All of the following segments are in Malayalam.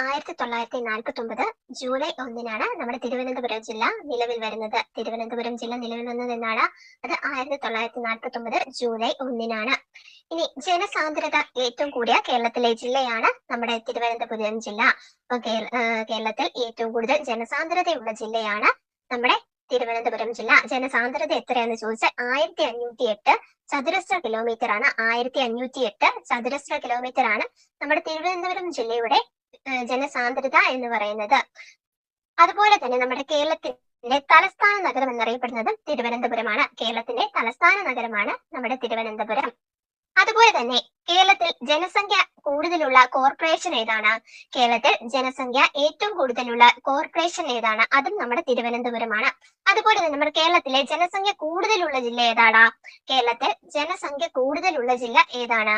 1949 ജൂലൈ 1 നമ്മുടെ തിരുവനന്തപുരം ജില്ല നിലവിൽ വരുന്നത്. തിരുവനന്തപുരം ജില്ല നിലവിൽ വന്നത് എന്നാണ്? അത് 1949 ജൂലൈ 1. ഇനി ജനസാന്ദ്രത ഏറ്റവും കൂടിയ കേരളത്തിലെ ജില്ലയാണ് നമ്മുടെ തിരുവനന്തപുരം ജില്ല. അപ്പൊ കേരളത്തിൽ ഏറ്റവും കൂടുതൽ ജനസാന്ദ്രതയുള്ള ജില്ലയാണ് നമ്മുടെ തിരുവനന്തപുരം ജില്ല. ജനസാന്ദ്രത എത്രയാന്ന് ചോദിച്ചാൽ 1508 ചതുരശ്ര കിലോമീറ്റർ ആണ്. 1508 ചതുരശ്ര കിലോമീറ്റർ ആണ് നമ്മുടെ തിരുവനന്തപുരം ജില്ലയുടെ ജനസാന്ദ്രത എന്ന് പറയുന്നത്. അതുപോലെ തന്നെ നമ്മുടെ കേരളത്തിന്റെ തലസ്ഥാന നഗരം എന്നറിയപ്പെടുന്നത് തിരുവനന്തപുരമാണ്. കേരളത്തിന്റെ തലസ്ഥാന നഗരമാണ് നമ്മുടെ തിരുവനന്തപുരം. അതുപോലെ തന്നെ കേരളത്തിൽ ജനസംഖ്യ കൂടുതലുള്ള കോർപ്പറേഷൻ ഏതാണ്? കേരളത്തിൽ ജനസംഖ്യ ഏറ്റവും കൂടുതലുള്ള കോർപ്പറേഷൻ ഏതാണ്? അതും നമ്മുടെ തിരുവനന്തപുരമാണ്. അതുപോലെ തന്നെ നമ്മുടെ കേരളത്തിലെ ജനസംഖ്യ കൂടുതലുള്ള ജില്ല ഏതാണ്? കേരളത്തിൽ ജനസംഖ്യ കൂടുതലുള്ള ജില്ല ഏതാണ്?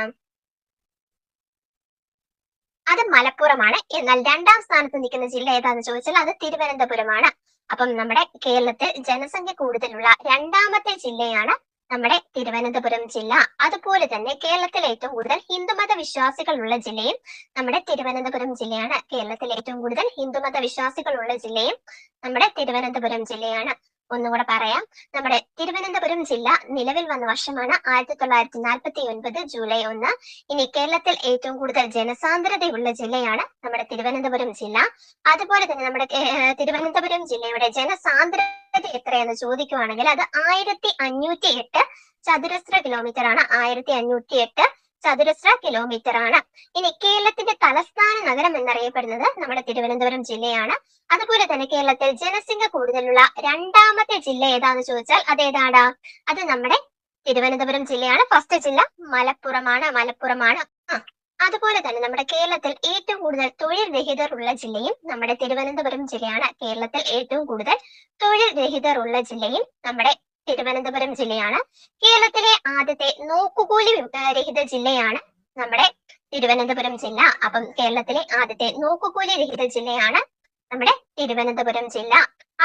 അത് മലപ്പുറമാണ്. എന്നാൽ രണ്ടാം സ്ഥാനത്ത് നിൽക്കുന്ന ജില്ല ഏതാന്ന് ചോദിച്ചാൽ അത് തിരുവനന്തപുരമാണ്. അപ്പം നമ്മുടെ കേരളത്തിൽ ജനസംഖ്യ കൂടുതലുള്ള രണ്ടാമത്തെ ജില്ലയാണ് നമ്മുടെ തിരുവനന്തപുരം ജില്ല. അതുപോലെ തന്നെ കേരളത്തിൽ ഏറ്റവും കൂടുതൽ ഹിന്ദുമത വിശ്വാസികളുള്ള ജില്ലയും നമ്മുടെ തിരുവനന്തപുരം ജില്ലയാണ്. കേരളത്തിൽ ഏറ്റവും കൂടുതൽ ഹിന്ദുമത വിശ്വാസികളുള്ള ജില്ലയും നമ്മുടെ തിരുവനന്തപുരം ജില്ലയാണ്. ഒന്നുകൂടെ പറയാം, നമ്മുടെ തിരുവനന്തപുരം ജില്ല നിലവിൽ വന്ന വർഷമാണ് 1949 ജൂലൈ 1. ഇനി കേരളത്തിൽ ഏറ്റവും കൂടുതൽ ജനസാന്ദ്രതയുള്ള ജില്ലയാണ് നമ്മുടെ തിരുവനന്തപുരം ജില്ല. അതുപോലെ തന്നെ നമ്മുടെ തിരുവനന്തപുരം ജില്ലയുടെ ജനസാന്ദ്രത എത്രയെന്ന് ചോദിക്കുവാണെങ്കിൽ അത് 1508 ചതുരശ്ര കിലോമീറ്റർ ആണ്. 1508 ചതുരശ്ര കിലോമീറ്റർ ആണ്. ഇനി കേരളത്തിന്റെ തലസ്ഥാന നഗരം എന്നറിയപ്പെടുന്നത് നമ്മുടെ തിരുവനന്തപുരം ജില്ലയാണ്. അതുപോലെ തന്നെ കേരളത്തിൽ ജനസംഖ്യ കൂടുതലുള്ള രണ്ടാമത്തെ ജില്ല ഏതാന്ന് ചോദിച്ചാൽ അതേതാണ്? അത് നമ്മുടെ തിരുവനന്തപുരം ജില്ലയാണ്. ഫസ്റ്റ് ജില്ല മലപ്പുറമാണ്. അതുപോലെ തന്നെ നമ്മുടെ കേരളത്തിൽ ഏറ്റവും കൂടുതൽ തൊഴിൽ രഹിതർ ഉള്ള ജില്ലയും നമ്മുടെ തിരുവനന്തപുരം ജില്ലയാണ്. കേരളത്തിൽ ഏറ്റവും കൂടുതൽ തൊഴിൽ രഹിതർ ഉള്ള ജില്ലയും നമ്മുടെ തിരുവനന്തപുരം ജില്ലയാണ്. കേരളത്തിലെ ആദ്യത്തെ നോക്കുകൂലി രഹിത ജില്ലയാണ് നമ്മുടെ തിരുവനന്തപുരം ജില്ല. അപ്പം കേരളത്തിലെ ആദ്യത്തെ നോക്കുകൂലി രഹിത ജില്ലയാണ് നമ്മുടെ തിരുവനന്തപുരം ജില്ല.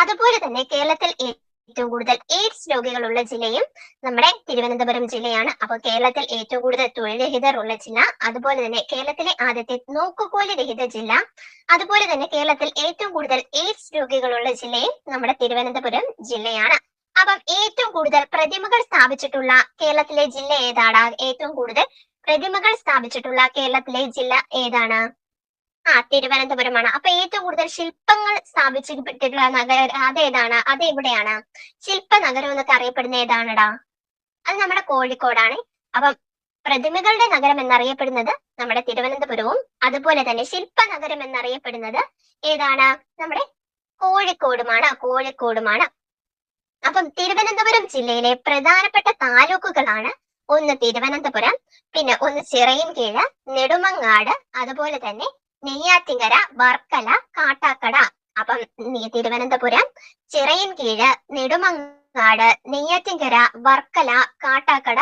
അതുപോലെ തന്നെ കേരളത്തിൽ ഏറ്റവും കൂടുതൽ എയ്ഡ്സ് രോഗികളുള്ള ജില്ലയും നമ്മുടെ തിരുവനന്തപുരം ജില്ലയാണ്. അപ്പൊ കേരളത്തിൽ ഏറ്റവും കൂടുതൽ തൊഴിൽ രഹിതർ ഉള്ള ജില്ല, അതുപോലെ തന്നെ കേരളത്തിലെ ആദ്യത്തെ നോക്കുകൂലി രഹിത ജില്ല, അതുപോലെ തന്നെ കേരളത്തിൽ ഏറ്റവും കൂടുതൽ എയ്ഡ്സ് രോഗികളുള്ള ജില്ലയും നമ്മുടെ തിരുവനന്തപുരം ജില്ലയാണ്. അപ്പം ഏറ്റവും കൂടുതൽ പ്രതിമകൾ സ്ഥാപിച്ചിട്ടുള്ള കേരളത്തിലെ ജില്ല ഏതാണ്? ഏറ്റവും കൂടുതൽ പ്രതിമകൾ സ്ഥാപിച്ചിട്ടുള്ള കേരളത്തിലെ ജില്ല ഏതാണ്? തിരുവനന്തപുരമാണ്. അപ്പൊ ഏറ്റവും കൂടുതൽ ശില്പങ്ങൾ സ്ഥാപിച്ചിട്ടുള്ള നഗരം അതേതാണ്? അത് എവിടെയാണ്? ശില്പ നഗരം എന്നൊക്കെ അറിയപ്പെടുന്ന ഏതാണടാ? അത് നമ്മുടെ കോഴിക്കോടാണ്. അപ്പം പ്രതിമകളുടെ നഗരം എന്നറിയപ്പെടുന്നത് നമ്മുടെ തിരുവനന്തപുരവും, അതുപോലെ തന്നെ ശില്പ നഗരം എന്നറിയപ്പെടുന്നത് ഏതാണ്? നമ്മുടെ കോഴിക്കോടുമാണ്. അപ്പം തിരുവനന്തപുരം ജില്ലയിലെ പ്രധാനപ്പെട്ട താലൂക്കുകളാണ് ഒന്ന് തിരുവനന്തപുരം, പിന്നെ ഒന്ന് ചിറയിൻകീഴ്, നെടുമങ്ങാട്, അതുപോലെ തന്നെ നെയ്യാറ്റിൻകര, വർക്കല, കാട്ടാക്കട. അപ്പം തിരുവനന്തപുരം, ചിറയിൻകീഴ്, നെടുമങ്ങാട്, നെയ്യാറ്റിൻകര, വർക്കല, കാട്ടാക്കട,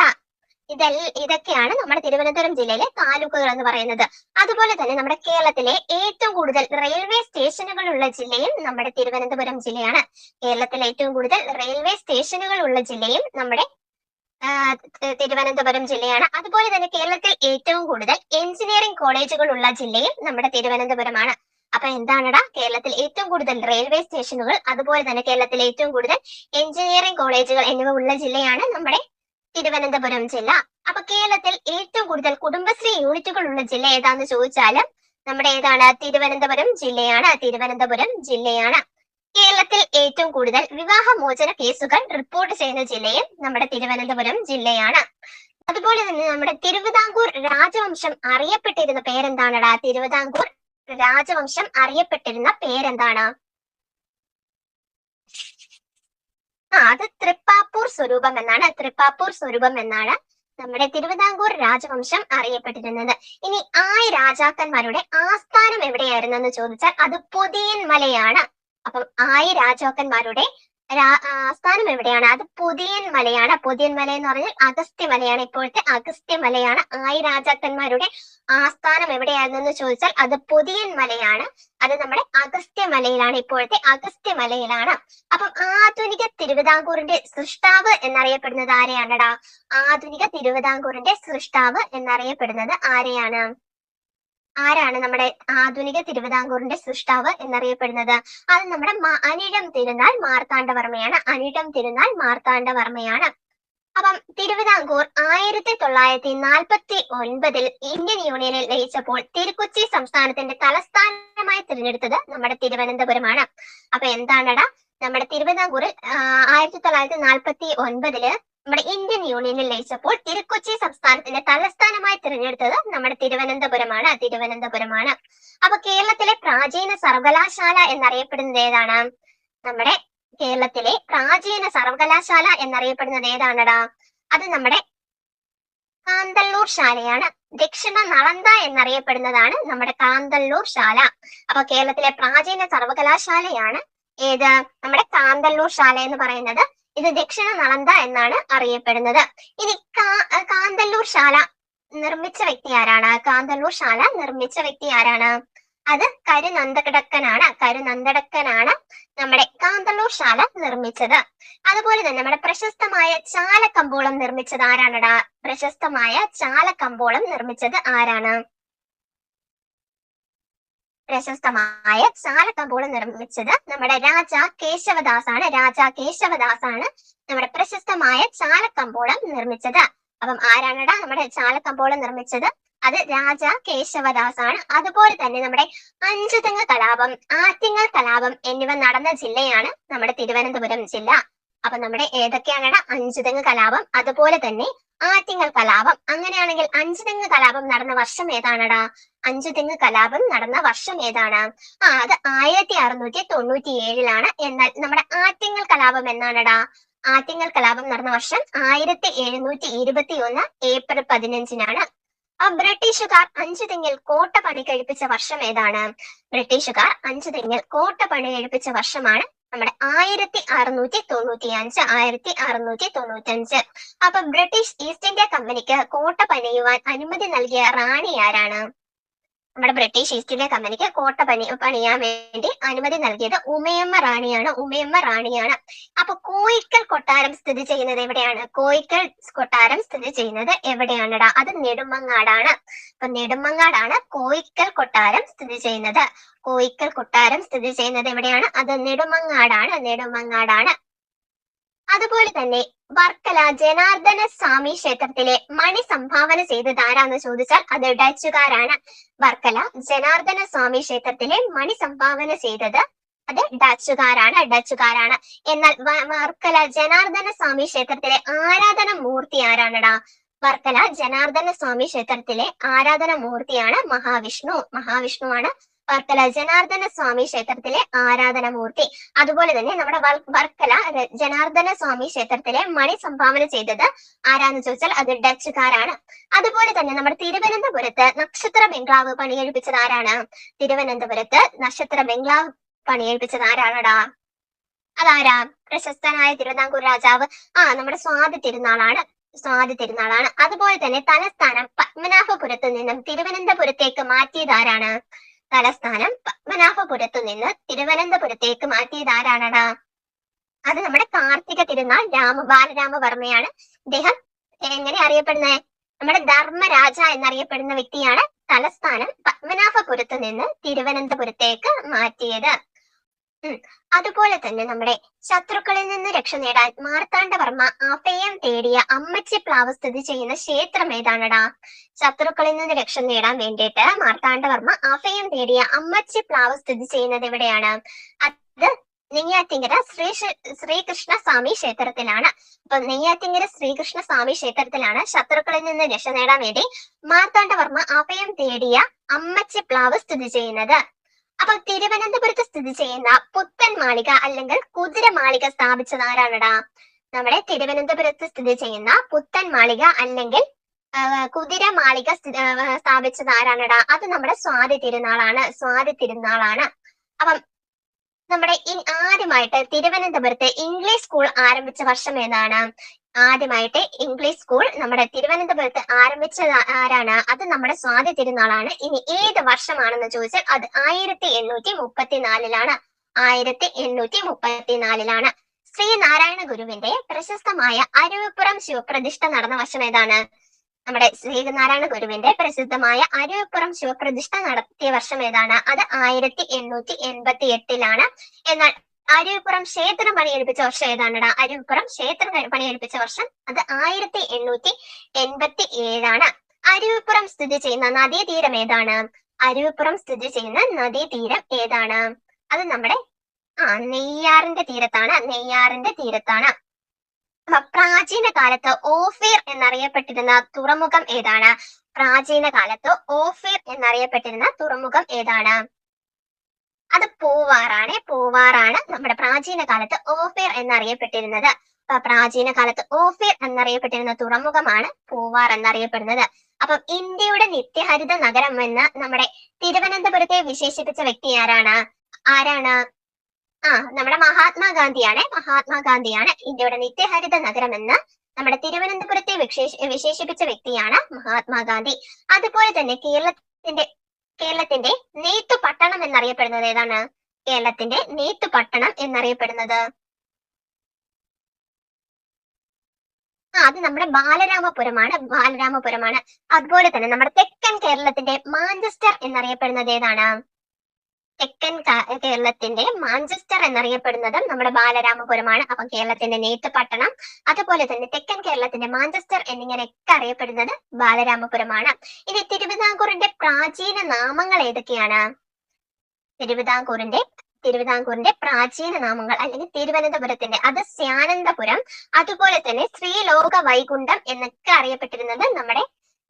ഇതൊക്കെയാണ് നമ്മുടെ തിരുവനന്തപുരം ജില്ലയിലെ താലൂക്കുകൾ എന്ന് പറയുന്നത്. അതുപോലെ തന്നെ നമ്മുടെ കേരളത്തിലെ ഏറ്റവും കൂടുതൽ റെയിൽവേ സ്റ്റേഷനുകൾ ഉള്ള ജില്ലയും നമ്മുടെ തിരുവനന്തപുരം ജില്ലയാണ്. കേരളത്തിൽ ഏറ്റവും കൂടുതൽ റെയിൽവേ സ്റ്റേഷനുകൾ ഉള്ള ജില്ലയും നമ്മുടെ തിരുവനന്തപുരം ജില്ലയാണ്. അതുപോലെ തന്നെ കേരളത്തിൽ ഏറ്റവും കൂടുതൽ എഞ്ചിനീയറിംഗ് കോളേജുകൾ ഉള്ള ജില്ലയും നമ്മുടെ തിരുവനന്തപുരമാണ്. അപ്പൊ എന്താണെടാ? കേരളത്തിൽ ഏറ്റവും കൂടുതൽ റെയിൽവേ സ്റ്റേഷനുകൾ, അതുപോലെ തന്നെ കേരളത്തിൽ ഏറ്റവും കൂടുതൽ എഞ്ചിനീയറിംഗ് കോളേജുകൾ എന്നിവ ഉള്ള ജില്ലയാണ് നമ്മുടെ തിരുവനന്തപുരം ജില്ല. അപ്പൊ കേരളത്തിൽ ഏറ്റവും കൂടുതൽ കുടുംബശ്രീ യൂണിറ്റുകൾ ഉള്ള ജില്ല ഏതാന്ന് ചോദിച്ചാല് നമ്മുടെ ഏതാണ്? തിരുവനന്തപുരം ജില്ലയാണ്. കേരളത്തിൽ ഏറ്റവും കൂടുതൽ വിവാഹമോചന കേസുകൾ റിപ്പോർട്ട് ചെയ്യുന്ന ജില്ലയും നമ്മുടെ തിരുവനന്തപുരം ജില്ലയാണ്. അതുപോലെ തന്നെ നമ്മുടെ തിരുവിതാംകൂർ രാജവംശം അറിയപ്പെട്ടിരുന്ന പേരെന്താണടാ? തിരുവിതാംകൂർ രാജവംശം അറിയപ്പെട്ടിരുന്ന പേരെന്താണ്? അത് തൃപ്പാപ്പൂർ സ്വരൂപം എന്നാണ് നമ്മുടെ തിരുവിതാംകൂർ രാജവംശം അറിയപ്പെട്ടിരുന്നത്. ഇനി രാജാക്കന്മാരുടെ ആസ്ഥാനം എവിടെയായിരുന്നെന്ന് ചോദിച്ചാൽ അത് പൊതിയൻമലയാണ്. അപ്പം രാജാക്കന്മാരുടെ ആസ്ഥാനം എവിടെയാണ്? അത് പൊതിയൻമലയാണ്. പൊതിയൻമല എന്ന് പറഞ്ഞാൽ അഗസ്ത്യമലയാണ്. ഇപ്പോഴത്തെ അഗസ്ത്യമലയാണ്. രാജാക്കന്മാരുടെ ആസ്ഥാനം എവിടെയായിരുന്നെന്ന് ചോദിച്ചാൽ അത് പൊതിയൻമലയാണ്. അത് നമ്മുടെ അഗസ്ത്യമലയിലാണ്. ഇപ്പോഴത്തെ അഗസ്ത്യമലയിലാണ്. അപ്പം ആധുനിക തിരുവിതാംകൂറിന്റെ സൃഷ്ടാവ് എന്നറിയപ്പെടുന്നത് ആരെയാണടാ? ആധുനിക തിരുവിതാംകൂറിന്റെ സൃഷ്ടാവ് എന്നറിയപ്പെടുന്നത് ആരെയാണ്? ആരാണ് നമ്മുടെ ആധുനിക തിരുവിതാംകൂറിന്റെ സൃഷ്ടാവ് എന്നറിയപ്പെടുന്നത്? അത് നമ്മുടെ അനിഴം തിരുനാൾ മാർത്താണ്ഡവർമ്മയാണ്. അനിഴം തിരുനാൾ മാർത്താണ്ഡവർമ്മയാണ്. അപ്പം തിരുവിതാംകൂർ 1949 ഇന്ത്യൻ യൂണിയനിൽ ലയിച്ചപ്പോൾ തിരുക്കൊച്ചി സംസ്ഥാനത്തിന്റെ തലസ്ഥാനമായി തിരഞ്ഞെടുത്തത് നമ്മുടെ തിരുവനന്തപുരമാണ്. അപ്പൊ എന്താണടാ നമ്മുടെ തിരുവിതാംകൂറിൽ 1949 നമ്മുടെ ഇന്ത്യൻ യൂണിയനിൽ ലയിച്ചപ്പോൾ തിരുക്കൊച്ചി സംസ്ഥാനത്തിന്റെ തലസ്ഥാനമായി തിരഞ്ഞെടുത്തത് നമ്മുടെ തിരുവനന്തപുരമാണ്. അപ്പൊ കേരളത്തിലെ പ്രാചീന സർവകലാശാല എന്നറിയപ്പെടുന്നത് ഏതാണ്? നമ്മുടെ കേരളത്തിലെ പ്രാചീന സർവകലാശാല എന്നറിയപ്പെടുന്നത് ഏതാണടാ? അത് നമ്മുടെ കാന്തല്ലൂർ ശാലയാണ്. ദക്ഷിണ നളന്ദ എന്നറിയപ്പെടുന്നതാണ് നമ്മുടെ കാന്തല്ലൂർ ശാല. അപ്പൊ കേരളത്തിലെ പ്രാചീന സർവകലാശാലയാണ് ഏത്? നമ്മുടെ കാന്തല്ലൂർ ശാല എന്ന് പറയുന്നത്. ഇത് ദക്ഷിണ നളന്ദ എന്നാണ് അറിയപ്പെടുന്നത്. ഇനി കാന്തല്ലൂർ ശാല നിർമ്മിച്ച വ്യക്തി ആരാണ്? കാന്തല്ലൂർ ശാല നിർമ്മിച്ച വ്യക്തി ആരാണ്? അത് കരുനന്ദടക്കനാണ് നമ്മുടെ കാന്തല്ലൂർ ശാല നിർമ്മിച്ചത്. അതുപോലെ തന്നെ നമ്മുടെ പ്രശസ്തമായ ചാലക്കമ്പോളം നിർമ്മിച്ചത് ആരാണടാ? പ്രശസ്തമായ ചാലക്കമ്പോളം നിർമ്മിച്ചത് ആരാണ്? പ്രശസ്തമായ ചാലക്കമ്പോളം നിർമ്മിച്ചത് നമ്മുടെ രാജാ കേശവദാസ് ആണ്. നമ്മുടെ പ്രശസ്തമായ ചാലക്കമ്പോളം നിർമ്മിച്ചത്. അപ്പം ആരാണടാ നമ്മുടെ ചാലക്കമ്പോളം നിർമ്മിച്ചത്? അത് രാജാ കേശവദാസ് ആണ്. അതുപോലെ തന്നെ നമ്മുടെ അഞ്ചുതെങ്ങ് കലാപം, ആറ്റിങ്ങൽ കലാപം എന്നിവ നടന്ന ജില്ലയാണ് നമ്മുടെ തിരുവനന്തപുരം ജില്ല. അപ്പൊ നമ്മുടെ ഏതൊക്കെയാണടാ? അഞ്ചുതെങ്ങ് കലാപം, അതുപോലെ തന്നെ ആറ്റിങ്ങൽ കലാപം. അങ്ങനെയാണെങ്കിൽ അഞ്ചുതെങ്ങ് കലാപം നടന്ന വർഷം ഏതാണടാ? അഞ്ചുതെങ്ങ് കലാപം നടന്ന വർഷം ഏതാണ്? അത് 1697 എന്നാൽ നമ്മുടെ ആറ്റിങ്ങൽ കലാപം എന്നാണടാ? ആറ്റിങ്ങൽ കലാപം നടന്ന വർഷം 1721 ഏപ്രിൽ 15 ബ്രിട്ടീഷുകാർ അഞ്ചുതെങ്ങിൽ കോട്ട പണി കഴിപ്പിച്ച വർഷം ഏതാണ്? ബ്രിട്ടീഷുകാർ അഞ്ചുതെങ്ങിൽ കോട്ട പണി കഴിപ്പിച്ച വർഷമാണ് നമ്മുടെ 1695. അപ്പൊ ബ്രിട്ടീഷ് ഈസ്റ്റ് ഇന്ത്യ കമ്പനിക്ക് കോട്ട പണിയുവാൻ അനുമതി നൽകിയ റാണി ആരാണ്? നമ്മുടെ ബ്രിട്ടീഷ് ഈസ്റ്റ് ഇന്ത്യ കമ്പനിക്ക് കോട്ട പണിയാൻ വേണ്ടി അനുമതി നൽകിയത് ഉമയമ്മ റാണിയാണ്. അപ്പൊ കോയിക്കൽ കൊട്ടാരം സ്ഥിതി ചെയ്യുന്നത് എവിടെയാണ്? കോയിക്കൽ കൊട്ടാരം സ്ഥിതി ചെയ്യുന്നത് എവിടെയാണടാ? അത് നെടുമങ്ങാടാണ്. അപ്പൊ നെടുമങ്ങാടാണ് കോയിക്കൽ കൊട്ടാരം സ്ഥിതി ചെയ്യുന്നത്. കോയിക്കൽ കൊട്ടാരം സ്ഥിതി ചെയ്യുന്നത് എവിടെയാണ്? അത് നെടുമങ്ങാടാണ്. അതുപോലെ തന്നെ വർക്കല ജനാർദ്ദന സ്വാമി ക്ഷേത്രത്തിലെ മണി സംഭാവന ചെയ്തത് ആരാന്ന് ചോദിച്ചാൽ അത് ഡച്ചുകാരാണ്. വർക്കല ജനാർദ്ദന സ്വാമി ക്ഷേത്രത്തിലെ മണി സംഭാവന ചെയ്തത് അത് ഡച്ചുകാരാണ്. എന്നാൽ വർക്കല ജനാർദ്ദന സ്വാമി ക്ഷേത്രത്തിലെ ആരാധന മൂർത്തി ആരാണടാ? വർക്കല ജനാർദ്ദന സ്വാമി ക്ഷേത്രത്തിലെ ആരാധന മൂർത്തിയാണ് മഹാവിഷ്ണുവാണ് വർക്കല ജനാർദ്ദന സ്വാമി ക്ഷേത്രത്തിലെ ആരാധനമൂർത്തി. അതുപോലെ തന്നെ നമ്മുടെ വർക്കല ജനാർദ്ദന സ്വാമി ക്ഷേത്രത്തിലെ മണി സംഭാവന ചെയ്തത് ആരാന്ന് ചോദിച്ചാൽ അത് ഡച്ചുകാരാണ്. അതുപോലെ തന്നെ നമ്മുടെ തിരുവനന്തപുരത്ത് നക്ഷത്ര ബംഗ്ലാവ് പണിയെഴുപ്പിച്ചത് ആരാണ്? തിരുവനന്തപുരത്ത് നക്ഷത്ര ബംഗ്ലാവ് പണിയെഴുപ്പിച്ചത് ആരാണടാ? അതാരാ? പ്രശസ്തനായ തിരുവിതാംകൂർ രാജാവ് നമ്മുടെ സ്വാതി തിരുനാളാണ്. അതുപോലെ തന്നെ തലസ്ഥാനം പത്മനാഭപുരത്തു നിന്നും തിരുവനന്തപുരത്തേക്ക് മാറ്റിയത് ആരാണ്? തലസ്ഥാനം പത്മനാഭപുരത്തു നിന്ന് തിരുവനന്തപുരത്തേക്ക് മാറ്റിയത് ആരാണടാ? അത് നമ്മുടെ കാർത്തിക തിരുനാൾ ബാലരാമവർമ്മയാണ്. ഇദ്ദേഹം എങ്ങനെ അറിയപ്പെടുന്നത്? നമ്മുടെ ധർമ്മരാജ എന്നറിയപ്പെടുന്ന വ്യക്തിയാണ് തലസ്ഥാനം പത്മനാഭപുരത്തു നിന്ന് തിരുവനന്തപുരത്തേക്ക് മാറ്റിയത്. അതുപോലെ തന്നെ നമ്മുടെ ശത്രുക്കളിൽ നിന്ന് രക്ഷ നേടാൻ മാർത്താണ്ഡവർമ്മ അഭയം തേടിയ അമ്മച്ചിപ്ലാവ് സ്ഥിതി ചെയ്യുന്ന ക്ഷേത്രം ഏതാണടാ? ശത്രുക്കളിൽ നിന്ന് രക്ഷ നേടാൻ വേണ്ടിയിട്ട് മാർത്താണ്ഡവർമ്മ അഭയം തേടിയ അമ്മച്ചിപ്ലാവ് സ്ഥിതി ചെയ്യുന്നത് എവിടെയാണ്? അത് നെയ്യാറ്റിങ്കര ശ്രീകൃഷ്ണ സ്വാമി ക്ഷേത്രത്തിലാണ്. അപ്പൊ നെയ്യാറ്റിങ്കര ശ്രീകൃഷ്ണ സ്വാമി ക്ഷേത്രത്തിലാണ് ശത്രുക്കളിൽ നിന്ന് രക്ഷ നേടാൻ വേണ്ടി മാർത്താണ്ഡവർമ്മ അഭയം തേടിയ അമ്മച്ചിപ്ലാവ് സ്ഥിതി ചെയ്യുന്നത്. അപ്പൊ തിരുവനന്തപുരത്ത് സ്ഥിതി ചെയ്യുന്ന പുത്തൻ മാളിക അല്ലെങ്കിൽ കുതിരമാളിക സ്ഥാപിച്ചത് ആരാണടാ? നമ്മുടെ തിരുവനന്തപുരത്ത് സ്ഥിതി ചെയ്യുന്ന പുത്തൻ മാളിക അല്ലെങ്കിൽ കുതിരമാളിക സ്ഥാപിച്ചത് ആരാണടാ? അത് നമ്മുടെ സ്വാതി തിരുനാളാണ്. അപ്പം നമ്മുടെ ആദ്യമായിട്ട് തിരുവനന്തപുരത്ത് ഇംഗ്ലീഷ് സ്കൂൾ ആരംഭിച്ച വർഷം ഏതാണ്? ആദ്യമായിട്ട് ഇംഗ്ലീഷ് സ്കൂൾ നമ്മുടെ തിരുവനന്തപുരത്ത് ആരംഭിച്ചത് ആരാണ്? അത് നമ്മുടെ സ്വാതി തിരുനാളാണ്. ഇനി ഏത് വർഷമാണെന്ന് ചോദിച്ചാൽ അത് 1834 ശ്രീനാരായണ ഗുരുവിന്റെ പ്രശസ്തമായ അരുവിപ്പുറം ശിവപ്രതിഷ്ഠ നടന്ന വർഷം ഏതാണ്? നമ്മുടെ ശ്രീനാരായണ ഗുരുവിന്റെ പ്രസിദ്ധമായ അരുവിപ്പുറം ശിവപ്രതിഷ്ഠ നടത്തിയ വർഷം ഏതാണ്? അത് 1888 എന്നാൽ അരുവിപ്പുറം ക്ഷേത്രം പണിയെടുപ്പിച്ച വർഷം ഏതാണടാ? അരുവിപ്പുറം ക്ഷേത്രം പണിയെടുപ്പിച്ച വർഷം അത് 1887 അരുവിപ്പുറം സ്ഥിതി ചെയ്യുന്ന നദീതീരം ഏതാണ്? അരുവിപ്പുറം സ്ഥിതി ചെയ്യുന്ന നദീതീരം ഏതാണ്? അത് നമ്മുടെ നെയ്യാറിന്റെ തീരത്താണ്. പ്രാചീന കാലത്ത് ഓഫീർ എന്നറിയപ്പെട്ടിരുന്ന തുറമുഖം ഏതാണ്? പ്രാചീന കാലത്ത് ഓഫീർ എന്നറിയപ്പെട്ടിരുന്ന തുറമുഖം ഏതാണ്? അത് പൂവാറാണ് നമ്മുടെ പ്രാചീന കാലത്ത് ഓഫീർ എന്നറിയപ്പെട്ടിരുന്നത്. പ്രാചീന കാലത്ത് ഓഫീർ എന്നറിയപ്പെട്ടിരുന്ന തുറമുഖമാണ് പൂവാർ എന്നറിയപ്പെടുന്നത്. അപ്പം ഇന്ത്യയുടെ നിത്യഹരിത നഗരം എന്ന് നമ്മുടെ തിരുവനന്തപുരത്തെ വിശേഷിപ്പിച്ച വ്യക്തി ആരാണ്? നമ്മുടെ മഹാത്മാഗാന്ധിയാണ് ഇന്ത്യയുടെ നിത്യഹരിത നഗരം എന്ന് നമ്മുടെ തിരുവനന്തപുരത്തെ വിശേഷിപ്പിച്ച വ്യക്തിയാണ് മഹാത്മാഗാന്ധി. അതുപോലെ തന്നെ കേരളത്തിന്റെ നെയ്ത്തുപട്ടണം എന്നറിയപ്പെടുന്നത് ഏതാണ്? കേരളത്തിന്റെ നെയ്ത്തുപട്ടണം എന്നറിയപ്പെടുന്നത് അത് നമ്മുടെ ബാലരാമപുരമാണ്. അതുപോലെ തന്നെ നമ്മുടെ തെക്കൻ കേരളത്തിന്റെ മാഞ്ചസ്റ്റർ എന്നറിയപ്പെടുന്നത് ഏതാണ്? തെക്കൻ കേരളത്തിന്റെ മാഞ്ചസ്റ്റർ എന്നറിയപ്പെടുന്നതും നമ്മുടെ ബാലരാമപുരമാണ്. അപ്പം കേരളത്തിന്റെ നെയ്ത്തുപട്ടണം, അതുപോലെ തന്നെ തെക്കൻ കേരളത്തിന്റെ മാഞ്ചസ്റ്റർ എന്നിങ്ങനെയൊക്കെ അറിയപ്പെടുന്നത് ബാലരാമപുരമാണ്. ഇനി തിരുവിതാംകൂറിന്റെ പ്രാചീന നാമങ്ങൾ ഏതൊക്കെയാണ്? തിരുവിതാംകൂറിന്റെ പ്രാചീന നാമങ്ങൾ അല്ലെങ്കിൽ തിരുവനന്തപുരത്തിന്റെ അത് സ്യാനന്തപുരം, അതുപോലെ തന്നെ ശ്രീലോക വൈകുണ്ഠം എന്നൊക്കെ അറിയപ്പെട്ടിരുന്നത്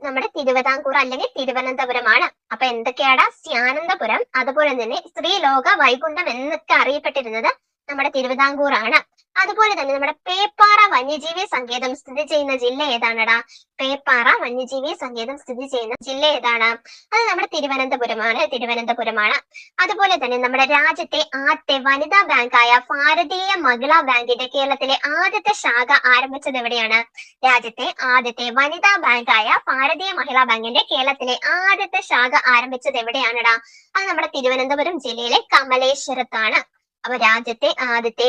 നമ്മുടെ തിരുവിതാംകൂർ അല്ലെങ്കിൽ തിരുവനന്തപുരമാണ്. അപ്പൊ എന്തൊക്കെയാണ്? സ്യാനന്തപുരം, അതുപോലെ തന്നെ ശ്രീലോക വൈകുണ്ഠം എന്നൊക്കെ അറിയപ്പെട്ടിരുന്നത് നമ്മുടെ തിരുവിതാംകൂറാണ്. അതുപോലെ തന്നെ നമ്മുടെ പേപ്പാറ വന്യജീവി സങ്കേതം സ്ഥിതി ചെയ്യുന്ന ജില്ല ഏതാണടാ? പേപ്പാറ വന്യജീവി സങ്കേതം സ്ഥിതി ചെയ്യുന്ന ജില്ല ഏതാണ്? അത് നമ്മുടെ തിരുവനന്തപുരമാണ്. അതുപോലെ തന്നെ നമ്മുടെ രാജ്യത്തെ ആദ്യത്തെ വനിതാ ബാങ്കായ ഭാരതീയ മഹിളാ ബാങ്കിന്റെ കേരളത്തിലെ ആദ്യത്തെ ശാഖ ആരംഭിച്ചത് എവിടെയാണ്? രാജ്യത്തെ ആദ്യത്തെ വനിതാ ബാങ്കായ ഭാരതീയ മഹിളാ ബാങ്കിന്റെ കേരളത്തിലെ ആദ്യത്തെ ശാഖ ആരംഭിച്ചത് എവിടെയാണടാ? അത് നമ്മുടെ തിരുവനന്തപുരം ജില്ലയിലെ കമലേശ്വരത്താണ്. അപ്പൊ രാജ്യത്തെ ആദ്യത്തെ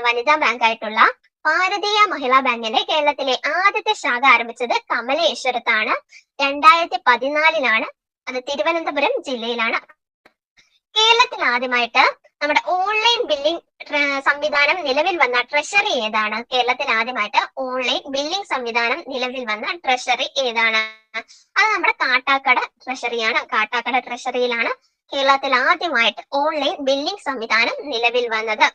വനിതാ ബാങ്കായിട്ടുള്ള ഭാരതീയ മഹിളാ ബാങ്കിന്റെ കേരളത്തിലെ ആദ്യത്തെ ശാഖ ആരംഭിച്ചത് കമലേശ്വരത്താണ്. 2014 അത് തിരുവനന്തപുരം ജില്ലയിലാണ്. കേരളത്തിൽ ആദ്യമായിട്ട് നമ്മുടെ ഓൺലൈൻ ബില്ലിംഗ് സംവിധാനം നിലവിൽ വന്ന ട്രഷറി ഏതാണ്? കേരളത്തിൽ ആദ്യമായിട്ട് ഓൺലൈൻ ബില്ലിംഗ് സംവിധാനം നിലവിൽ വന്ന ട്രഷറി ഏതാണ്? അത് നമ്മുടെ കാട്ടാക്കട ട്രഷറിയിലാണ് കേരളത്തിൽ ആദ്യമായിട്ട് ഓൺലൈൻ ബില്ലിംഗ് സംവിധാനം നിലവിൽ വന്നത്.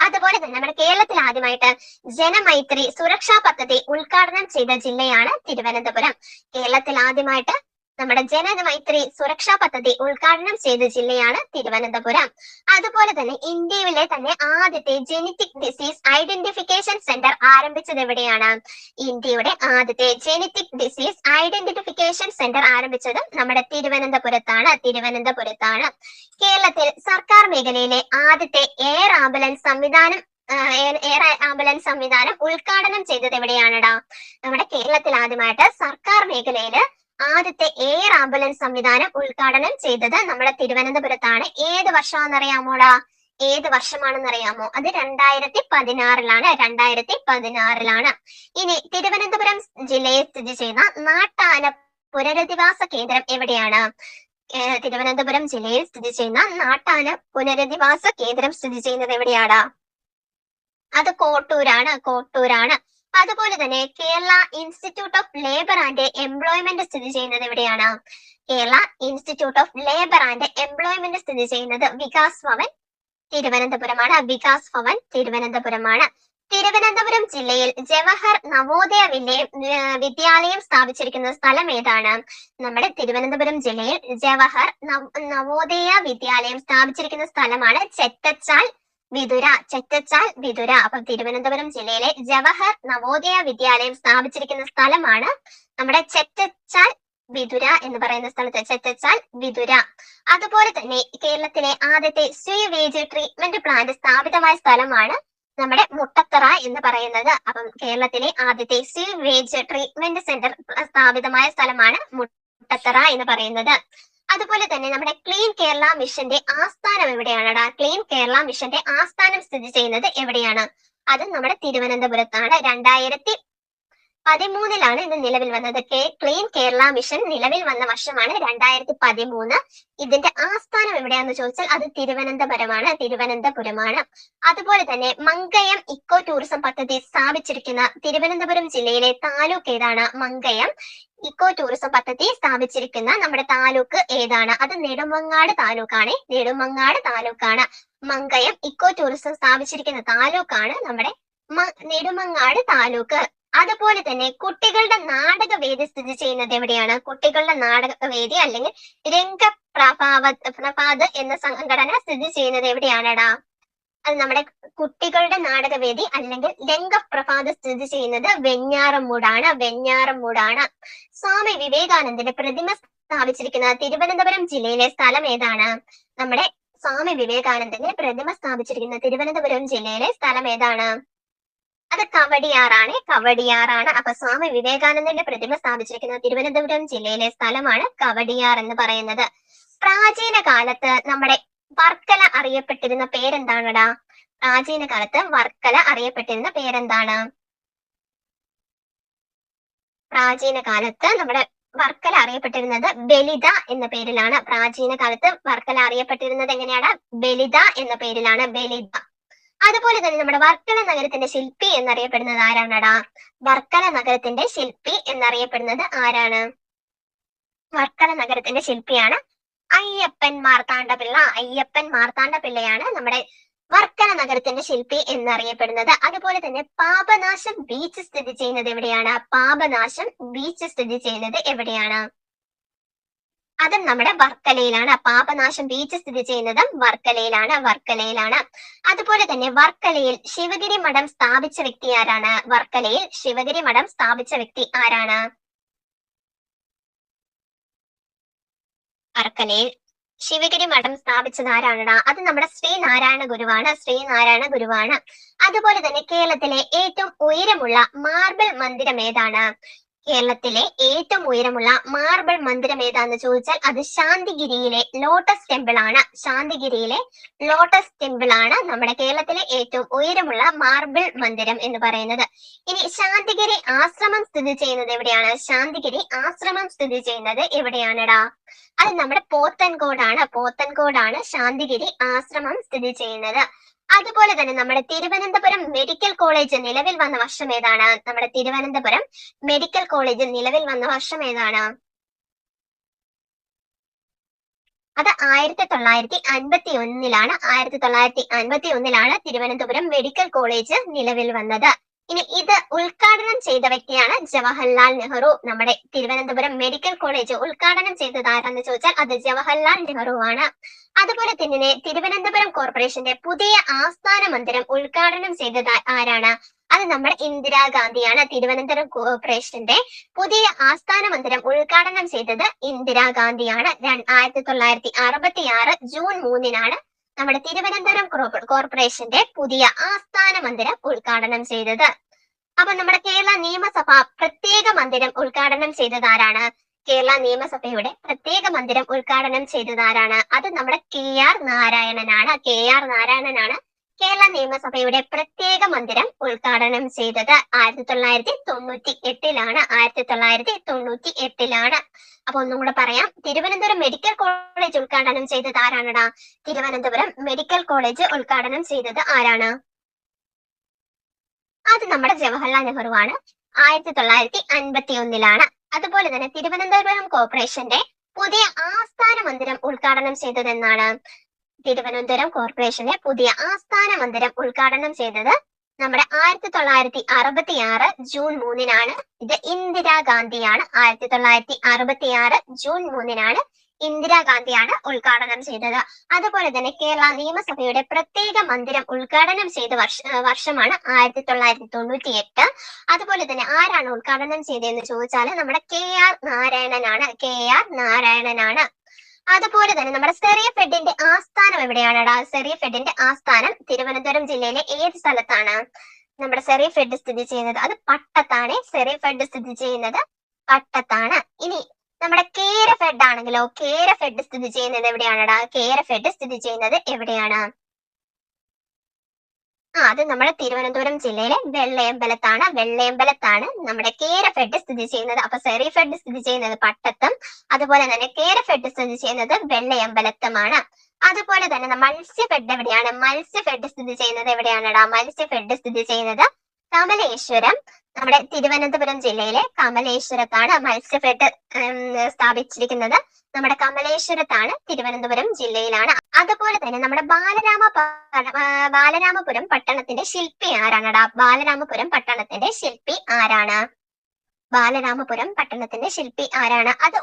അതുപോലെ തന്നെ നമ്മുടെ കേരളത്തിൽ ആദ്യമായിട്ട് ജനമൈത്രി സുരക്ഷാ പദ്ധതി ഉദ്ഘാടനം ചെയ്ത ജില്ലയാണ് തിരുവനന്തപുരം. കേരളത്തിൽ ആദ്യമായിട്ട് നമ്മുടെ ജനമൈത്രി സുരക്ഷാ പദ്ധതി ഉദ്ഘാടനം ചെയ്ത ജില്ലയാണ് തിരുവനന്തപുരം. അതുപോലെ തന്നെ ഇന്ത്യയിലെ തന്നെ ആദ്യത്തെ ജനറ്റിക് ഡിസീസ് ഐഡന്റിഫിക്കേഷൻ സെന്റർ ആരംഭിച്ചത് എവിടെയാണ്? ഇന്ത്യയുടെ ആദ്യത്തെ ജനറ്റിക് ഡിസീസ് ഐഡന്റിഫിക്കേഷൻ സെന്റർ ആരംഭിച്ചത് നമ്മുടെ തിരുവനന്തപുരത്താണ്. കേരളത്തിൽ സർക്കാർ മേഖലയിലെ ആദ്യത്തെ എയർ ആംബുലൻസ് സംവിധാനം ഉദ്ഘാടനം ചെയ്തത് എവിടെയാണടാ? നമ്മുടെ കേരളത്തിൽ ആദ്യമായിട്ട് സർക്കാർ മേഖലയില് ആദ്യത്തെ എയർ ആംബുലൻസ് സംവിധാനം ഉദ്ഘാടനം ചെയ്തത് നമ്മുടെ തിരുവനന്തപുരത്താണ്. ഏത് വർഷമാണെന്നറിയാമോ? അത് 2016 ഇനി തിരുവനന്തപുരം ജില്ലയിൽ സ്ഥിതി ചെയ്യുന്ന നാട്ടാന പുനരധിവാസ കേന്ദ്രം എവിടെയാണ്? തിരുവനന്തപുരം ജില്ലയിൽ സ്ഥിതി ചെയ്യുന്ന നാട്ടാന പുനരധിവാസ കേന്ദ്രം സ്ഥിതി ചെയ്യുന്നത് എവിടെയാണ്? അത് കോട്ടൂരാണ്. അതുപോലെ തന്നെ Kerala institute of labour and employment സ്ഥിതി ചെയ്യുന്നത് എവിടെയാണ്? Kerala institute of labour and employment സ്ഥിതി ചെയ്യുന്നത് വികാസ് ഭവൻ തിരുവനന്തപുരമാണ്. തിരുവനന്തപുരം ജില്ലയിൽ ജവഹർ നവോദയ വിദ്യാലയം സ്ഥാപിച്ചിരിക്കുന്ന സ്ഥലം ഏതാണ്? നമ്മുടെ തിരുവനന്തപുരം ജില്ലയിൽ ജവഹർ നവോദയ വിദ്യാലയം സ്ഥാപിച്ചിരിക്കുന്ന സ്ഥലമാണ് ചെറ്റച്ചാൽ വിതുര. അപ്പം തിരുവനന്തപുരം ജില്ലയിലെ ജവഹർ നവോദയ വിദ്യാലയം സ്ഥാപിച്ചിരിക്കുന്ന സ്ഥലമാണ് നമ്മുടെ ചെറ്റച്ചാൽ വിതുര എന്ന് പറയുന്ന സ്ഥലത്ത് ചെറ്റച്ചാൽ വിതുര. അതുപോലെ തന്നെ കേരളത്തിലെ ആദ്യത്തെ സ്വീവേജ് ട്രീറ്റ്മെന്റ് പ്ലാന്റ് സ്ഥാപിതമായ സ്ഥലമാണ് നമ്മുടെ മുട്ടത്തറ എന്ന് പറയുന്നത്. അപ്പം കേരളത്തിലെ ആദ്യത്തെ സ്വീവേജ് ട്രീറ്റ്മെന്റ് സെന്റർ സ്ഥാപിതമായ സ്ഥലമാണ് മുട്ടത്തറ എന്ന് പറയുന്നത്. അതുപോലെ തന്നെ നമ്മുടെ ക്ലീൻ കേരള മിഷന്റെ ആസ്ഥാനം എവിടെയാണടാ? ക്ലീൻ കേരള മിഷന്റെ ആസ്ഥാനം സ്ഥിതി ചെയ്യുന്നത് എവിടെയാണ്? അത് നമ്മുടെ തിരുവനന്തപുരത്താണ്. 2013 ഇത് നിലവിൽ വന്നത്. ക്ലീൻ കേരള മിഷൻ നിലവിൽ വന്ന വർഷമാണ് 2013. ഇതിന്റെ ആസ്ഥാനം എവിടെയാണെന്ന് ചോദിച്ചാൽ അത് തിരുവനന്തപുരമാണ്. അതുപോലെ തന്നെ മങ്കയം ഇക്കോ ടൂറിസം പദ്ധതി സ്ഥാപിച്ചിരിക്കുന്ന തിരുവനന്തപുരം ജില്ലയിലെ താലൂക്ക് ഏതാണ്? മങ്കയം ഇക്കോ ടൂറിസം പദ്ധതി സ്ഥാപിച്ചിരിക്കുന്ന നമ്മുടെ താലൂക്ക് ഏതാണ്? അത് നെടുമങ്ങാട് താലൂക്കാണ്. മങ്കയം ഇക്കോ ടൂറിസം സ്ഥാപിച്ചിരിക്കുന്ന താലൂക്കാണ് നമ്മുടെ നെടുമങ്ങാട് താലൂക്ക്. അതുപോലെ തന്നെ കുട്ടികളുടെ നാടകവേദി സ്ഥിതി ചെയ്യുന്നത് എവിടെയാണ്? കുട്ടികളുടെ നാടകവേദി അല്ലെങ്കിൽ രംഗപ്രഭാത് എന്ന സംഘടന സ്ഥിതി ചെയ്യുന്നത് എവിടെയാണെടാ? അത് നമ്മുടെ കുട്ടികളുടെ നാടകവേദി അല്ലെങ്കിൽ രംഗപ്രഭാത് സ്ഥിതി ചെയ്യുന്നത് വെഞ്ഞാറമൂടാണ്. സ്വാമി വിവേകാനന്ദന്റെ പ്രതിമ സ്ഥാപിച്ചിരിക്കുന്ന തിരുവനന്തപുരം ജില്ലയിലെ സ്ഥലം ഏതാണ്? നമ്മുടെ സ്വാമി വിവേകാനന്ദന്റെ പ്രതിമ സ്ഥാപിച്ചിരിക്കുന്ന തിരുവനന്തപുരം ജില്ലയിലെ സ്ഥലം ഏതാണ്? അത് കവടിയാറാണ്. അപ്പൊ സ്വാമി വിവേകാനന്ദന്റെ പ്രതിമ സ്ഥാപിച്ചിരിക്കുന്ന തിരുവനന്തപുരം ജില്ലയിലെ സ്ഥലമാണ് കവടിയാർ എന്ന് പറയുന്നത്. പ്രാചീന കാലത്ത് നമ്മുടെ വർക്കല അറിയപ്പെട്ടിരുന്ന പേരെന്താണെടാ? പ്രാചീന കാലത്ത് വർക്കല അറിയപ്പെട്ടിരുന്ന പേരെന്താണ്? പ്രാചീന കാലത്ത് നമ്മുടെ വർക്കല അറിയപ്പെട്ടിരുന്നത് ബലിത എന്ന പേരിലാണ്. പ്രാചീന കാലത്ത് വർക്കല അറിയപ്പെട്ടിരുന്നത് എങ്ങനെയാണ്? ബലിത എന്ന പേരിലാണ്. ബലിത. അതുപോലെ തന്നെ നമ്മുടെ വർക്കല നഗരത്തിന്റെ ശില്പി എന്നറിയപ്പെടുന്നത് ആരാണടാ? വർക്കല നഗരത്തിന്റെ ശില്പി എന്നറിയപ്പെടുന്നത് ആരാണ്? വർക്കല നഗരത്തിന്റെ ശില്പിയാണ് അയ്യപ്പൻ മാർത്താണ്ഡപിള്ളയാണ് നമ്മുടെ വർക്കല നഗരത്തിന്റെ ശില്പി എന്നറിയപ്പെടുന്നത്. അതുപോലെ തന്നെ പാപനാശം ബീച്ച് സ്ഥിതി ചെയ്യുന്നത് എവിടെയാണ്? അതും നമ്മുടെ വർക്കലയിലാണ്. പാപനാശം ബീച്ച് സ്ഥിതി ചെയ്യുന്നതും വർക്കലയിലാണ്. അതുപോലെ തന്നെ വർക്കലയിൽ ശിവഗിരി മഠം സ്ഥാപിച്ച വ്യക്തി ആരാണ്? വർക്കലയിൽ ശിവഗിരി മഠം സ്ഥാപിച്ച വ്യക്തി ആരാണ്? വർക്കലയിൽ ശിവഗിരി മഠം സ്ഥാപിച്ചത് ആരാണടാ? അത് നമ്മുടെ ശ്രീനാരായണ ഗുരുവാണ്. അതുപോലെ തന്നെ കേരളത്തിലെ ഏറ്റവും ഉയരമുള്ള മാർബിൾ മന്ദിരം ഏതാണ്? കേരളത്തിലെ ഏറ്റവും ഉയരമുള്ള മാർബിൾ മന്ദിരം ഏതാന്ന് ചോദിച്ചാൽ അത് ശാന്തിഗിരിയിലെ ലോട്ടസ് ടെമ്പിൾ ആണ് നമ്മുടെ കേരളത്തിലെ ഏറ്റവും ഉയരമുള്ള മാർബിൾ മന്ദിരം എന്ന് പറയുന്നത്. ഇനി ശാന്തിഗിരി ആശ്രമം സ്ഥിതി ചെയ്യുന്നത് എവിടെയാണെടാ? അത് നമ്മുടെ പോത്തൻകോടാണ് ശാന്തിഗിരി ആശ്രമം സ്ഥിതി ചെയ്യുന്നത്. അതുപോലെ തന്നെ നമ്മുടെ തിരുവനന്തപുരം മെഡിക്കൽ കോളേജ് നിലവിൽ വന്ന വർഷം ഏതാണ്? നമ്മുടെ തിരുവനന്തപുരം മെഡിക്കൽ കോളേജ് നിലവിൽ വന്ന വർഷം ഏതാണ്? അത് 1951ലാണ് തിരുവനന്തപുരം മെഡിക്കൽ കോളേജ് നിലവിൽ വന്നത്. ഇനി ഇത് ഉദ്ഘാടനം ചെയ്ത വ്യക്തിയാണ് ജവഹർലാൽ നെഹ്റു. നമ്മുടെ തിരുവനന്തപുരം മെഡിക്കൽ കോളേജ് ഉദ്ഘാടനം ചെയ്തത് ആരാന്ന് ചോദിച്ചാൽ അത് ജവഹർലാൽ നെഹ്റു ആണ്. അതുപോലെ തന്നെ തിരുവനന്തപുരം കോർപ്പറേഷന്റെ പുതിയ ആസ്ഥാന മന്ദിരം ഉദ്ഘാടനം ചെയ്തത് ആരാണ്? അത് നമ്മുടെ ഇന്ദിരാഗാന്ധിയാണ്. തിരുവനന്തപുരം കോർപ്പറേഷന്റെ പുതിയ ആസ്ഥാന മന്ദിരം ഉദ്ഘാടനം ചെയ്തത് ഇന്ദിരാഗാന്ധിയാണ്. 1966 ജൂൺ 3 നമ്മുടെ തിരുവനന്തപുരം കോർപ്പറേഷന്റെ പുതിയ ആസ്ഥാന മന്ദിരം ഉദ്ഘാടനം ചെയ്തത്. അപ്പൊ നമ്മുടെ കേരള നിയമസഭ പ്രത്യേക മന്ദിരം ഉദ്ഘാടനം ചെയ്തത് ആരാണ്? കേരള നിയമസഭയുടെ പ്രത്യേക മന്ദിരം ഉദ്ഘാടനം ചെയ്തത് ആരാണ്? അത് നമ്മുടെ KR നാരായണനാണ്. കേരള നിയമസഭയുടെ പ്രത്യേക മന്ദിരം ഉദ്ഘാടനം ചെയ്തത് 1998ലാണ്. അപ്പൊ ഒന്നും കൂടെ പറയാം. തിരുവനന്തപുരം മെഡിക്കൽ കോളേജ് ഉദ്ഘാടനം ചെയ്തത് ആരാണടാ? തിരുവനന്തപുരം മെഡിക്കൽ കോളേജ് ഉദ്ഘാടനം ചെയ്തത് ആരാണ്? അത് നമ്മുടെ ജവഹർലാൽ നെഹ്റു ആണ്. 1951ലാണ്. അതുപോലെ തന്നെ തിരുവനന്തപുരം കോർപ്പറേഷന്റെ പുതിയ ആസ്ഥാന മന്ദിരം ഉദ്ഘാടനം ചെയ്തത് എന്നാണ്? തിരുവനന്തപുരം കോർപ്പറേഷന്റെ പുതിയ ആസ്ഥാന മന്ദിരം ഉദ്ഘാടനം ചെയ്തത് നമ്മുടെ 1966 ജൂൺ 3 ഇത് ഇന്ദിരാഗാന്ധിയാണ്. 1966 ജൂൺ 3 ഇന്ദിരാഗാന്ധിയാണ് ഉദ്ഘാടനം ചെയ്തത്. അതുപോലെ തന്നെ കേരള നിയമസഭയുടെ പ്രത്യേക മന്ദിരം ഉദ്ഘാടനം ചെയ്ത വർഷമാണ് 1998. അതുപോലെ തന്നെ ആരാണ് ഉദ്ഘാടനം ചെയ്തതെന്ന് ചോദിച്ചാൽ നമ്മുടെ KR നാരായണനാണ്. അതുപോലെ തന്നെ നമ്മുടെ സെറിയഫെഡിന്റെ ആസ്ഥാനം എവിടെയാണെടാ? സെറിയഫെഡിന്റെ ആസ്ഥാനം തിരുവനന്തപുരം ജില്ലയിലെ ഏത് സ്ഥലത്താണ് നമ്മുടെ സെറിയഫെഡ് സ്ഥിതി ചെയ്യുന്നത്? അത് പട്ടത്താണ്. സെറിയഫെഡ് സ്ഥിതി ചെയ്യുന്നത് പട്ടത്താണ്. ഇനി നമ്മുടെ കേരഫെഡ് ആണെങ്കിലോ? കേരഫെഡ് സ്ഥിതി ചെയ്യുന്നത് എവിടെയാണെടാ? കേരഫെഡ് സ്ഥിതി ചെയ്യുന്നത് എവിടെയാണ്? അത് നമ്മുടെ തിരുവനന്തപുരം ജില്ലയിലെ വെള്ളയമ്പലത്താണ് നമ്മുടെ കേരഫെഡ് സ്ഥിതി ചെയ്യുന്നത്. അപ്പൊ സെറിഫെഡ് സ്ഥിതി ചെയ്യുന്നത് പട്ടത്തും, അതുപോലെ തന്നെ കേരഫെഡ് സ്ഥിതി ചെയ്യുന്നത് വെള്ളയമ്പലത്തുമാണ്. അതുപോലെ തന്നെ മത്സ്യഫെഡ് എവിടെയാണ്? മത്സ്യഫെഡ് സ്ഥിതി ചെയ്യുന്നത് എവിടെയാണെടാ? മത്സ്യഫെഡ് സ്ഥിതി ചെയ്യുന്നത് കമലേശ്വരം, നമ്മുടെ തിരുവനന്തപുരം ജില്ലയിലെ കമലേശ്വരത്താണ് മത്സ്യഫെഡ് സ്ഥാപിച്ചിരിക്കുന്നത്. നമ്മുടെ കമലേശ്വരത്താണ്, തിരുവനന്തപുരം ജില്ലയിലാണ്. അതുപോലെ തന്നെ നമ്മുടെ ബാലരാമപുരം പട്ടണത്തിന്റെ ശില്പി ആരാണടാ? ബാലരാമപുരം പട്ടണത്തിന്റെ ശില്പി ആരാണ്? ബാലരാമപുരം പട്ടണത്തിന്റെ ശില്പി ആരാണ്? അത്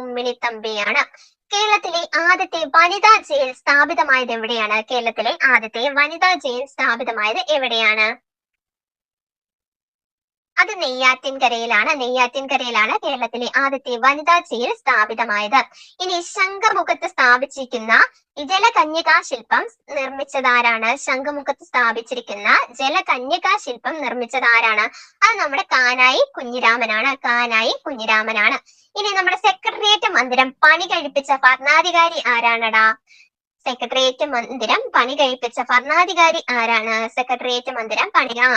ഉമ്മിണിത്തമ്പിയാണ്. കേരളത്തിലെ ആദ്യത്തെ വനിതാ ജയിൽ സ്ഥാപിതമായത് എവിടെയാണ്? കേരളത്തിലെ ആദ്യത്തെ വനിതാ ജയിൽ സ്ഥാപിതമായത് എവിടെയാണ്? അത് നെയ്യാറ്റിൻകരയിലാണ് കേരളത്തിലെ ആദ്യത്തെ വനിതാ ജയിൽ സ്ഥാപിതമായത്. ഇനി ശംഖുമുഖത്ത് സ്ഥാപിച്ചിരിക്കുന്ന ജലകന്യകാ ശില്പം നിർമ്മിച്ചതാരാണ്? ശംഖുമുഖത്ത് സ്ഥാപിച്ചിരിക്കുന്ന ജലകന്യകാ ശില്പം നിർമ്മിച്ചതാരാണ്? അത് നമ്മുടെ കാനായി കുഞ്ഞിരാമനാണ്. ഇനി നമ്മുടെ സെക്രട്ടേറിയറ്റ് മന്ദിരം പണി കഴിപ്പിച്ച ഭരണാധികാരി ആരാണടാ? സെക്രട്ടേറിയറ്റ് മന്ദിരം പണി കഴിപ്പിച്ച ഭരണാധികാരി ആരാണ്? സെക്രട്ടേറിയറ്റ് മന്ദിരം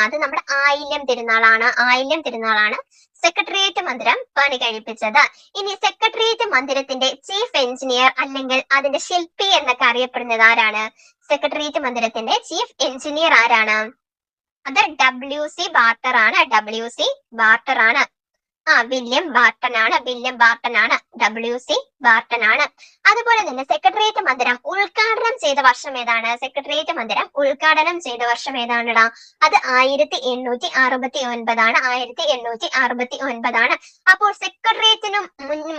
അത് നമ്മുടെ ആയില്യം തിരുനാളാണ് സെക്രട്ടേറിയറ്റ് മന്ദിരം പണി കഴിപ്പിച്ചത്. ഇനി സെക്രട്ടേറിയറ്റ് മന്ദിരത്തിന്റെ ചീഫ് എഞ്ചിനീയർ അല്ലെങ്കിൽ അതിന്റെ ശില്പി എന്നൊക്കെ അറിയപ്പെടുന്നത് ആരാണ്? സെക്രട്ടേറിയറ്റ് മന്ദിരത്തിന്റെ ചീഫ് എഞ്ചിനീയർ ആരാണ്? അത് WC ബാർട്ടർ ആണ്. വില്യം ബാർട്ടൺ ആണ്. WC ബാർട്ടൺ ആണ്. അതുപോലെ തന്നെ സെക്രട്ടേറിയറ്റ് മന്ദിരം ഉദ്ഘാടനം ചെയ്ത വർഷം ഏതാണ്? സെക്രട്ടേറിയറ്റ് മന്ദിരം ഉദ്ഘാടനം ചെയ്ത വർഷം ഏതാണെടാ? അത് 1869 ആണ്. അപ്പോൾ സെക്രട്ടേറിയറ്റിനും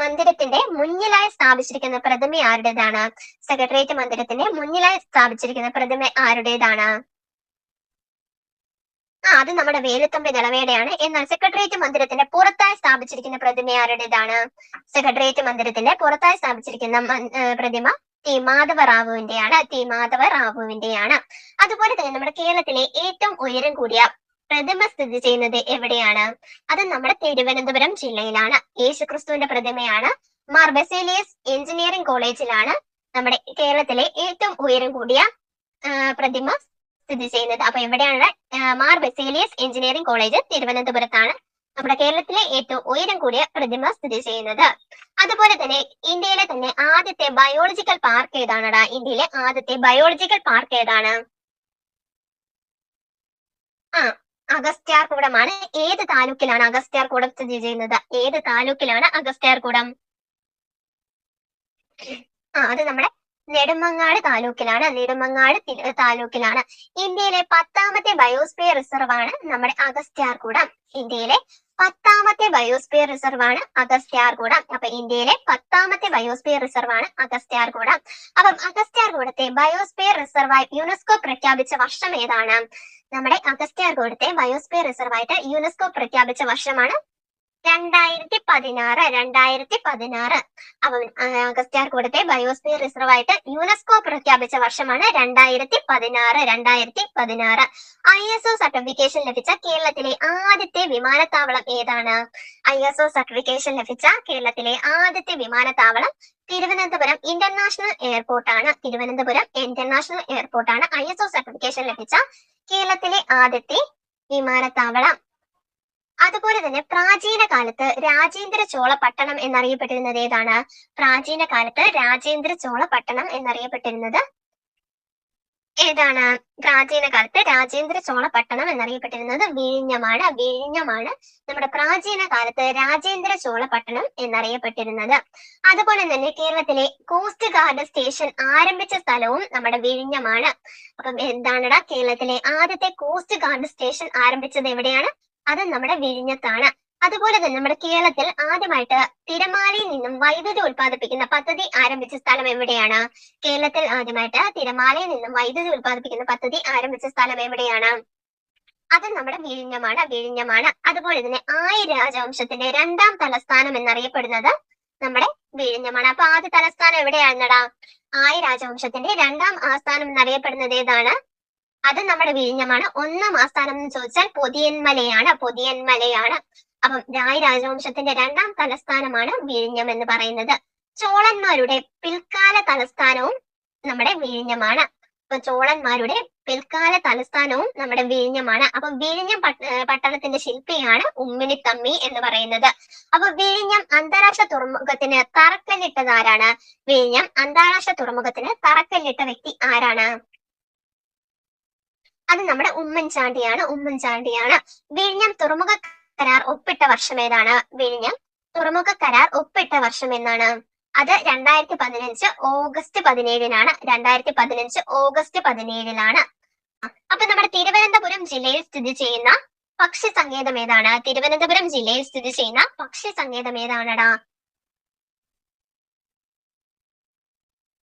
മന്ദിരത്തിന്റെ മുന്നിലായി സ്ഥാപിച്ചിരിക്കുന്ന പ്രതിമ ആരുടേതാണ്? സെക്രട്ടേറിയറ്റ് മന്ദിരത്തിന്റെ മുന്നിലായി സ്ഥാപിച്ചിരിക്കുന്ന പ്രതിമ ആരുടേതാണ്? അത് നമ്മുടെ വേലുത്തമ്പി ദളവയുടെയാണ്. എന്നാൽ സെക്രട്ടേറിയറ്റ് മന്ദിരത്തിന്റെ പുറത്തായി സ്ഥാപിച്ചിരിക്കുന്ന പ്രതിമ ആരുടേതാണ്? സെക്രട്ടേറിയറ്റ് മന്ദിരത്തിന്റെ പുറത്തായി സ്ഥാപിച്ചിരിക്കുന്ന പ്രതിമ ടി മാധവറാവുവിന്റെയാണ്. അതുപോലെ തന്നെ നമ്മുടെ കേരളത്തിലെ ഏറ്റവും ഉയരം കൂടിയ പ്രതിമ സ്ഥിതി ചെയ്യുന്നത് എവിടെയാണ്? അത് നമ്മുടെ തിരുവനന്തപുരം ജില്ലയിലാണ്. യേശുക്രിസ്തുവിന്റെ പ്രതിമയാണ്. മാർ ബസേലിയസ് എഞ്ചിനീയറിംഗ് കോളേജിലാണ് നമ്മുടെ കേരളത്തിലെ ഏറ്റവും ഉയരം കൂടിയ പ്രതിമ സ്ഥിതി ചെയ്യുന്നത്. അപ്പൊ എവിടെയാണ്? മാർ ബസേലിയസ് എഞ്ചിനീയറിംഗ് കോളേജ് തിരുവനന്തപുരത്താണ് നമ്മുടെ കേരളത്തിലെ ഏറ്റവും ഉയരം കൂടിയ പ്രതിമ സ്ഥിതി ചെയ്യുന്നത്. അതുപോലെ തന്നെ ഇന്ത്യയിലെ തന്നെ ആദ്യത്തെ ബയോളജിക്കൽ പാർക്ക് ഏതാണടാ? ഇന്ത്യയിലെ ആദ്യത്തെ ബയോളജിക്കൽ പാർക്ക് ഏതാണ്? അഗസ്ത്യാർകൂടമാണ്. ഏത് താലൂക്കിലാണ് അഗസ്ത്യാർകൂടം സ്ഥിതി ചെയ്യുന്നത്? ഏത് താലൂക്കിലാണ് അഗസ്ത്യാർകൂടം? അത് നമ്മുടെ നെടുമങ്ങാട് താലൂക്കിലാണ്. ഇന്ത്യയിലെ 10ാമത്തെ ബയോസ്ഫിയർ റിസർവ് ആണ് നമ്മുടെ അഗസ്ത്യാർകൂടം. ഇന്ത്യയിലെ 10ാമത്തെ ബയോസ്ഫിയർ റിസർവ് ആണ് അഗസ്ത്യാർകൂടം. അപ്പൊ ഇന്ത്യയിലെ 10ാമത്തെ ബയോസ്ഫിയർ റിസർവ് ആണ് അഗസ്ത്യാർകൂടം. അപ്പം അഗസ്ത്യാർകൂടത്തെ ബയോസ്ഫിയർ റിസർവായി യുനെസ്കോ പ്രഖ്യാപിച്ച വർഷം ഏതാണ്? നമ്മുടെ അഗസ്ത്യാർകൂടത്തെ ബയോസ്ഫിയർ റിസർവായിട്ട് യുനെസ്കോ പ്രഖ്യാപിച്ച വർഷമാണ് 2016. അപ്പം അഗസ്ത്യാർകൂടത്തെ ബയോസ്ഫിയർ റിസർവ് ആയിട്ട് യുനെസ്കോ പ്രഖ്യാപിച്ച വർഷമാണ് 2016. ISO സർട്ടിഫിക്കേഷൻ ലഭിച്ച കേരളത്തിലെ ആദ്യത്തെ വിമാനത്താവളം ഏതാണ്? ISO സർട്ടിഫിക്കേഷൻ ലഭിച്ച കേരളത്തിലെ ആദ്യത്തെ വിമാനത്താവളം തിരുവനന്തപുരം ഇന്റർനാഷണൽ എയർപോർട്ടാണ്. ISO സർട്ടിഫിക്കേഷൻ ലഭിച്ച കേരളത്തിലെ ആദ്യത്തെ വിമാനത്താവളം. അതുപോലെ തന്നെ പ്രാചീന കാലത്ത് രാജേന്ദ്ര ചോള പട്ടണം എന്നറിയപ്പെട്ടിരുന്നത് ഏതാണ്? പ്രാചീന കാലത്ത് രാജേന്ദ്ര ചോള പട്ടണം എന്നറിയപ്പെട്ടിരുന്നത് ഏതാണ്? പ്രാചീന കാലത്ത് രാജേന്ദ്ര ചോള പട്ടണം എന്നറിയപ്പെട്ടിരുന്നത് വിഴിഞ്ഞമാണ്. നമ്മുടെ പ്രാചീന കാലത്ത് രാജേന്ദ്ര ചോള പട്ടണം എന്നറിയപ്പെട്ടിരുന്നത്. അതുപോലെ തന്നെ കേരളത്തിലെ കോസ്റ്റ് ഗാർഡ് സ്റ്റേഷൻ ആരംഭിച്ച സ്ഥലവും നമ്മുടെ വിഴിഞ്ഞമാണ്. അപ്പം എന്താണെടാ? കേരളത്തിലെ ആദ്യത്തെ കോസ്റ്റ് ഗാർഡ് സ്റ്റേഷൻ ആരംഭിച്ചത് എവിടെയാണ്? അത് നമ്മുടെ വിഴിഞ്ഞത്താണ്. അതുപോലെ തന്നെ നമ്മുടെ കേരളത്തിൽ ആദ്യമായിട്ട് തിരമാലയിൽ നിന്നും വൈദ്യുതി ഉൽപ്പാദിപ്പിക്കുന്ന പദ്ധതി ആരംഭിച്ച സ്ഥലം എവിടെയാണ്? കേരളത്തിൽ ആദ്യമായിട്ട് തിരമാലയിൽ നിന്നും വൈദ്യുതി ഉൽപ്പാദിപ്പിക്കുന്ന പദ്ധതി ആരംഭിച്ച സ്ഥലം എവിടെയാണ്? അത് നമ്മുടെ വിഴിഞ്ഞമാണ്. അതുപോലെ തന്നെ ആയി രാജവംശത്തിന്റെ 2ാം തലസ്ഥാനം എന്നറിയപ്പെടുന്നത് നമ്മുടെ വിഴിഞ്ഞമാണ്. അപ്പൊ ആദ്യ തലസ്ഥാനം എവിടെയാണെന്നടാ? ആയി രാജവംശത്തിന്റെ 2ാം ആസ്ഥാനം എന്നറിയപ്പെടുന്നത് ഏതാണ്? അത് നമ്മുടെ വിഴിഞ്ഞമാണ്. 1ാം ആസ്ഥാനം എന്ന് ചോദിച്ചാൽ പൊതിയന്മലയാണ്. അപ്പം ആയി രാജവംശത്തിന്റെ 2ാം തലസ്ഥാനമാണ് വിഴിഞ്ഞം എന്ന് പറയുന്നത്. ചോളന്മാരുടെ പിൽക്കാല തലസ്ഥാനവും നമ്മുടെ വിഴിഞ്ഞമാണ്. അപ്പൊ ചോളന്മാരുടെ പിൽക്കാല തലസ്ഥാനവും നമ്മുടെ വിഴിഞ്ഞമാണ്. അപ്പൊ വിഴിഞ്ഞം പട്ടണത്തിന്റെ ശില്പിയാണ് ഉമ്മിണിത്തമ്മി എന്ന് പറയുന്നത്. അപ്പൊ വിഴിഞ്ഞം അന്താരാഷ്ട്ര തുറമുഖത്തിന് തറക്കല്ലിട്ടത് ആരാണ്? വിഴിഞ്ഞം അന്താരാഷ്ട്ര തുറമുഖത്തിന് തറക്കല്ലിട്ട വ്യക്തി ആരാണ്? അത് നമ്മുടെ ഉമ്മൻചാണ്ടിയാണ്. വിഴിഞ്ഞം തുറമുഖ കരാർ ഒപ്പിട്ട വർഷം ഏതാണ്? വിഴിഞ്ഞം തുറമുഖ കരാർ ഒപ്പിട്ട വർഷം എന്നാണ്? അത് 2015 ഓഗസ്റ്റ് 17-നാണ്. 2015 ഓഗസ്റ്റ് 17-ലാണ്. അപ്പൊ നമ്മുടെ തിരുവനന്തപുരം ജില്ലയിൽ സ്ഥിതി ചെയ്യുന്ന പക്ഷി സങ്കേതം ഏതാണ്? തിരുവനന്തപുരം ജില്ലയിൽ സ്ഥിതി ചെയ്യുന്ന പക്ഷി സങ്കേതം ഏതാണടാ?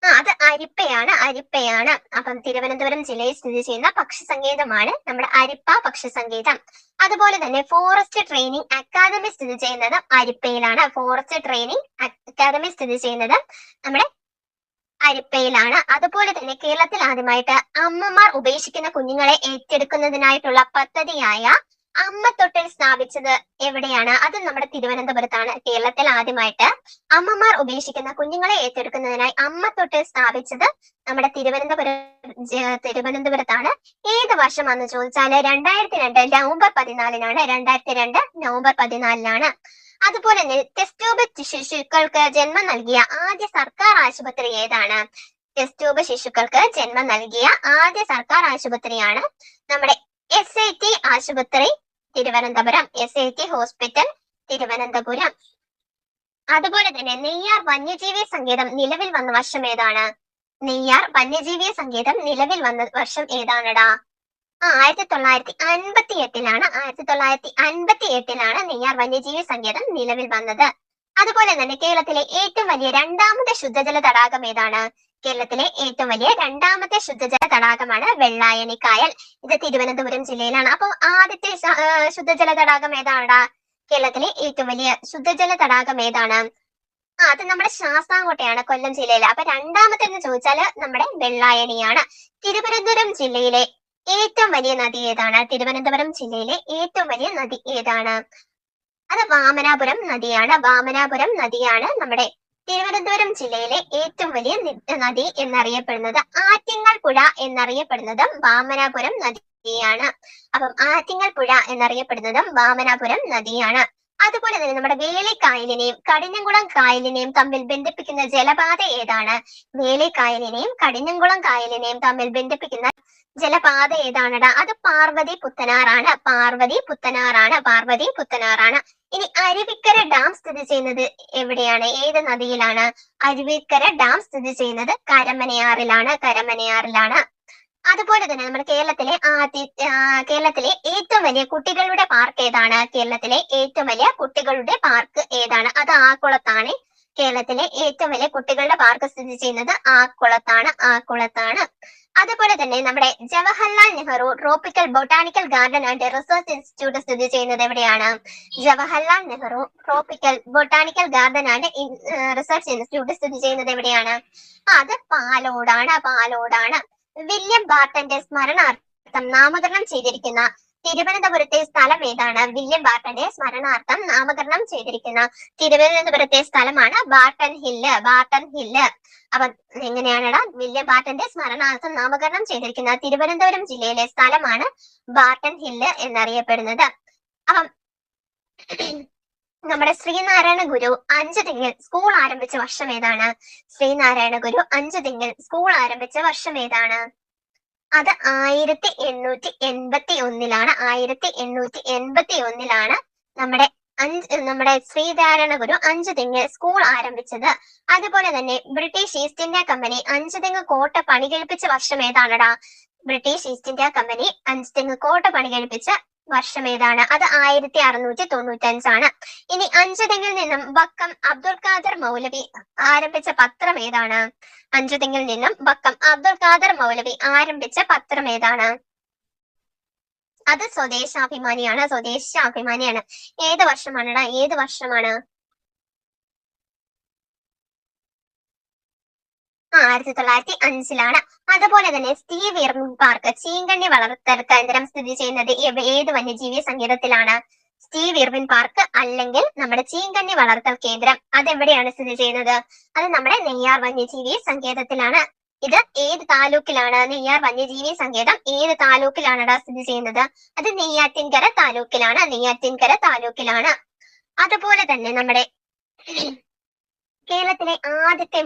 അത് അരിപ്പയാണ്. അപ്പം തിരുവനന്തപുരം ജില്ലയിൽ സ്ഥിതി ചെയ്യുന്ന പക്ഷി സങ്കേതമാണ് നമ്മുടെ അരിപ്പ പക്ഷി സങ്കേതം. അതുപോലെ തന്നെ ഫോറസ്റ്റ് ട്രെയിനിങ് അക്കാദമി സ്ഥിതി ചെയ്യുന്നത് അരിപ്പയിലാണ്. ഫോറസ്റ്റ് ട്രെയിനിങ് അക്കാദമി സ്ഥിതി ചെയ്യുന്നത് നമ്മുടെ അരിപ്പയിലാണ്. അതുപോലെ തന്നെ കേരളത്തിൽ ആദ്യമായിട്ട് അമ്മമാർ ഉപേക്ഷിക്കുന്ന കുഞ്ഞുങ്ങളെ ഏറ്റെടുക്കുന്നതിനായിട്ടുള്ള പദ്ധതിയായ അമ്മത്തൊട്ടിൽ സ്ഥാപിച്ചത് എവിടെയാണ്? അത് നമ്മുടെ തിരുവനന്തപുരത്താണ്. കേരളത്തിൽ ആദ്യമായിട്ട് അമ്മമാർ ഉപേക്ഷിക്കുന്ന കുഞ്ഞുങ്ങളെ ഏറ്റെടുക്കുന്നതിനായി അമ്മത്തൊട്ടിൽ സ്ഥാപിച്ചത് നമ്മുടെ തിരുവനന്തപുരത്താണ്. ഏത് വർഷമാണെന്ന് ചോദിച്ചാല് 2002 നവംബർ 14-നാണ്. 2002 നവംബർ 14-ലാണ്. അതുപോലെ തന്നെ ടെസ്റ്റ് ട്യൂബ് ശിശുക്കൾക്ക് ജന്മം നൽകിയ ആദ്യ സർക്കാർ ആശുപത്രി ഏതാണ്? ടെസ്റ്റ് ട്യൂബ് ശിശുക്കൾക്ക് ജന്മം നൽകിയ ആദ്യ സർക്കാർ ആശുപത്രിയാണ് നമ്മുടെ SIT ആശുപത്രി തിരുവനന്തപുരം. SIT hospital Thiruvananthapuram. അതുപോലെ തന്നെ നെയ്യാർ വന്യജീവി സങ്കേതം നിലവിൽ വന്ന വർഷം ഏതാണ്? നെയ്യാർ വന്യജീവി സങ്കേതം നിലവിൽ വന്ന വർഷം ഏതാണടാ? 1958-ലാണ്. 1958-ലാണ് നെയ്യാർ വന്യജീവി സങ്കേതം നിലവിൽ വന്നത്. അതുപോലെ തന്നെ കേരളത്തിലെ ഏറ്റവും വലിയ രണ്ടാമത്തെ ശുദ്ധജല തടാകം ഏതാണ്? കേരളത്തിലെ ഏറ്റവും വലിയ രണ്ടാമത്തെ ശുദ്ധജല തടാകമാണ് വെള്ളായണി കായൽ. ഇത് തിരുവനന്തപുരം ജില്ലയിലാണ്. അപ്പൊ ആദ്യത്തെ ശുദ്ധജല തടാകം ഏതാണടാ? കേരളത്തിലെ ഏറ്റവും വലിയ ശുദ്ധജല തടാകം ഏതാണ്? അത് നമ്മുടെ ശാസ്താംകോട്ടയാണ്, കൊല്ലം ജില്ലയില്. അപ്പൊ രണ്ടാമത്തെന്ന് ചോദിച്ചാല് നമ്മുടെ വെള്ളായണിയാണ്. തിരുവനന്തപുരം ജില്ലയിലെ ഏറ്റവും വലിയ നദി ഏതാണ്? തിരുവനന്തപുരം ജില്ലയിലെ ഏറ്റവും വലിയ നദി ഏതാണ്? അത് വാമനാപുരം നദിയാണ് നമ്മുടെ തിരുവനന്തപുരം ജില്ലയിലെ ഏറ്റവും വലിയ നദി എന്നറിയപ്പെടുന്നത്. ആറ്റിങ്ങൽ പുഴ എന്നറിയപ്പെടുന്നതും വാമനാപുരം നദിയാണ്. അപ്പം ആറ്റിങ്ങൽ പുഴ എന്നറിയപ്പെടുന്നതും വാമനാപുരം നദിയാണ്. അതുപോലെ തന്നെ നമ്മുടെ വേലിക്കായലിനെയും കടിഞ്ഞംകുളം കായലിനെയും തമ്മിൽ ബന്ധിപ്പിക്കുന്ന ജലപാത ഏതാണ്? വേലിക്കായലിനെയും കടിഞ്ഞംകുളം കായലിനെയും തമ്മിൽ ബന്ധിപ്പിക്കുന്ന ജലപാത ഏതാണടാ? അത് പാർവതി പുത്തനാറാണ്. ഇനി അരുവിക്കര ഡാം സ്ഥിതി ചെയ്യുന്നത് എവിടെയാണ്? ഏത് നദിയിലാണ്? അരുവിക്കര ഡാം സ്ഥിതി ചെയ്യുന്നത് കരമനയാറിലാണ്. അതുപോലെ തന്നെ നമ്മുടെ കേരളത്തിലെ ഏറ്റവും വലിയ കുട്ടികളുടെ പാർക്ക് ഏതാണ്? കേരളത്തിലെ ഏറ്റവും വലിയ കുട്ടികളുടെ പാർക്ക് ഏതാണ്? അത് ആക്കുളത്താണ്. കേരളത്തിലെ ഏറ്റവും വലിയ കുട്ടികളുടെ പാർക്ക് സ്ഥിതി ചെയ്യുന്നത് ആക്കുളത്താണ്. അതുപോലെ തന്നെ നമ്മുടെ Jawaharlal Nehru tropical botanical garden and research institute സ്ഥിതി ചെയ്യുന്നത് എവിടെയാണ്? Jawaharlal Nehru tropical botanical garden and research institute സ്ഥിതി ചെയ്യുന്നത് എവിടെയാണ്? അത് പാലോടാണ്. വില്യം ബാർട്ടന്റെ സ്മരണാർത്ഥം നാമകരണം ചെയ്തിരിക്കുന്ന തിരുവനന്തപുരത്തെ സ്ഥലം ഏതാണ്? വില്യം ബാർട്ടന്റെ സ്മരണാർത്ഥം നാമകരണം ചെയ്തിരിക്കുന്ന തിരുവനന്തപുരത്തെ സ്ഥലമാണ് ബാർട്ടൺ ഹില്ല്. അപ്പൊ എങ്ങനെയാണടാ? വില്യം ബാർട്ടന്റെ സ്മരണാർത്ഥം നാമകരണം ചെയ്തിരിക്കുന്ന തിരുവനന്തപുരം ജില്ലയിലെ സ്ഥലമാണ് ബാർട്ടൺ ഹില്ല് എന്നറിയപ്പെടുന്നത്. അപ്പം നമ്മുടെ ശ്രീനാരായണ ഗുരു 5 തിങ്കൾ സ്കൂൾ ആരംഭിച്ച വർഷം ഏതാണ്? ശ്രീനാരായണ ഗുരു 5 തിങ്കൾ സ്കൂൾ ആരംഭിച്ച വർഷം ഏതാണ്? അത് 1881-ലാണ്. 1881-ലാണ് നമ്മുടെ ശ്രീനാരായണ ഗുരു 5 തിങ്കൾ സ്കൂൾ ആരംഭിച്ചത്. അതുപോലെ തന്നെ ബ്രിട്ടീഷ് ഈസ്റ്റ് ഇന്ത്യ കമ്പനി 5 തെങ്ങ് കോട്ട പണികഴിപ്പിച്ച വർഷം ഏതാണടാ? ബ്രിട്ടീഷ് ഈസ്റ്റ് ഇന്ത്യ കമ്പനി 5 തെങ്ങ് കോട്ട പണികഴിപ്പിച്ച വർഷം ഏതാണ്? അത് 1695-ആണ്. ഇനി 5 തെങ്ങിൽ നിന്നും വക്കം അബ്ദുൽ ഖാദർ മൗലവി ആരംഭിച്ച പത്രം ഏതാണ്? 5 തെങ്ങിൽ നിന്നും വക്കം അബ്ദുൽ ഖാദർ മൗലവി ആരംഭിച്ച പത്രം ഏതാണ്? അത് സ്വദേശാഭിമാനിയാണ്. ഏത് വർഷമാണടാ? 1905-ലാണ്. അതുപോലെ തന്നെ സ്റ്റീവ് ഇർവിൻ പാർക്ക് ചീങ്കണ്ണി വളർത്തൽ കേന്ദ്രം സ്ഥിതി ചെയ്യുന്നത് ഏത് വന്യജീവി സങ്കേതത്തിലാണ്? സ്റ്റീവ് ഇർവിൻ പാർക്ക് അല്ലെങ്കിൽ നമ്മുടെ ചീങ്കണ്ണി വളർത്തൽ കേന്ദ്രം അതെവിടെയാണ് സ്ഥിതി ചെയ്യുന്നത്? അത് നമ്മുടെ നെയ്യാർ വന്യജീവി സങ്കേതത്തിലാണ്. ഇത് ഏത് താലൂക്കിലാണ്? നെയ്യാർ വന്യജീവി സങ്കേതം ഏത് താലൂക്കിലാണടാ സ്ഥിതി ചെയ്യുന്നത്? അത് നെയ്യാറ്റിൻകര താലൂക്കിലാണ്. നെയ്യാറ്റിൻകര താലൂക്കിലാണ്. അതുപോലെ തന്നെ നമ്മുടെ കേരളത്തിലെ ആദ്യത്തെ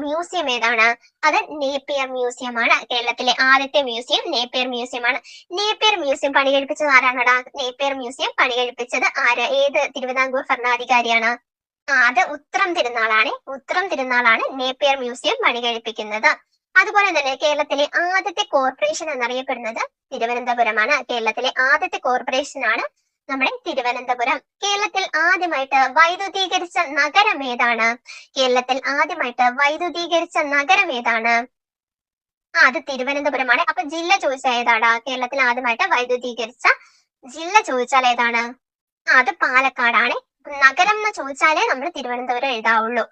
മ്യൂസിയം ഏതാണ്? അത് നേപ്പിയർ മ്യൂസിയം ആണ്. കേരളത്തിലെ ആദ്യത്തെ മ്യൂസിയം നേപ്പിയർ മ്യൂസിയം ആണ്. നേപ്പിയർ മ്യൂസിയം പണികഴിപ്പിച്ചത് ആരാണടാ? നേപ്പിയർ മ്യൂസിയം പണികഴിപ്പിച്ചത് ആര്? ഏത് തിരുവിതാംകൂർ ഭരണാധികാരിയാണ്? അത് ഉത്രം തിരുനാളാണ് നേപ്പിയർ മ്യൂസിയം പണികഴിപ്പിക്കുന്നത്. അതുപോലെ തന്നെ കേരളത്തിലെ ആദ്യത്തെ കോർപ്പറേഷൻ എന്നറിയപ്പെടുന്നത് തിരുവനന്തപുരമാണ്. കേരളത്തിലെ ആദ്യത്തെ കോർപ്പറേഷൻ ആണ് നമ്മുടെ തിരുവനന്തപുരം. കേരളത്തിൽ ആദ്യമായിട്ട് വൈദ്യുതീകരിച്ച നഗരം ഏതാണ്? അത് തിരുവനന്തപുരമാണ്. അപ്പൊ ജില്ല ചോദിച്ചാൽ ഏതാടാ? കേരളത്തിൽ ആദ്യമായിട്ട് വൈദ്യുതീകരിച്ച ജില്ല ചോദിച്ചാൽ ഏതാണ്? അത് പാലക്കാടാണ്. നഗരം എന്ന് ചോദിച്ചാലേ നമ്മൾ തിരുവനന്തപുരം എഴുതാവുള്ളൂ.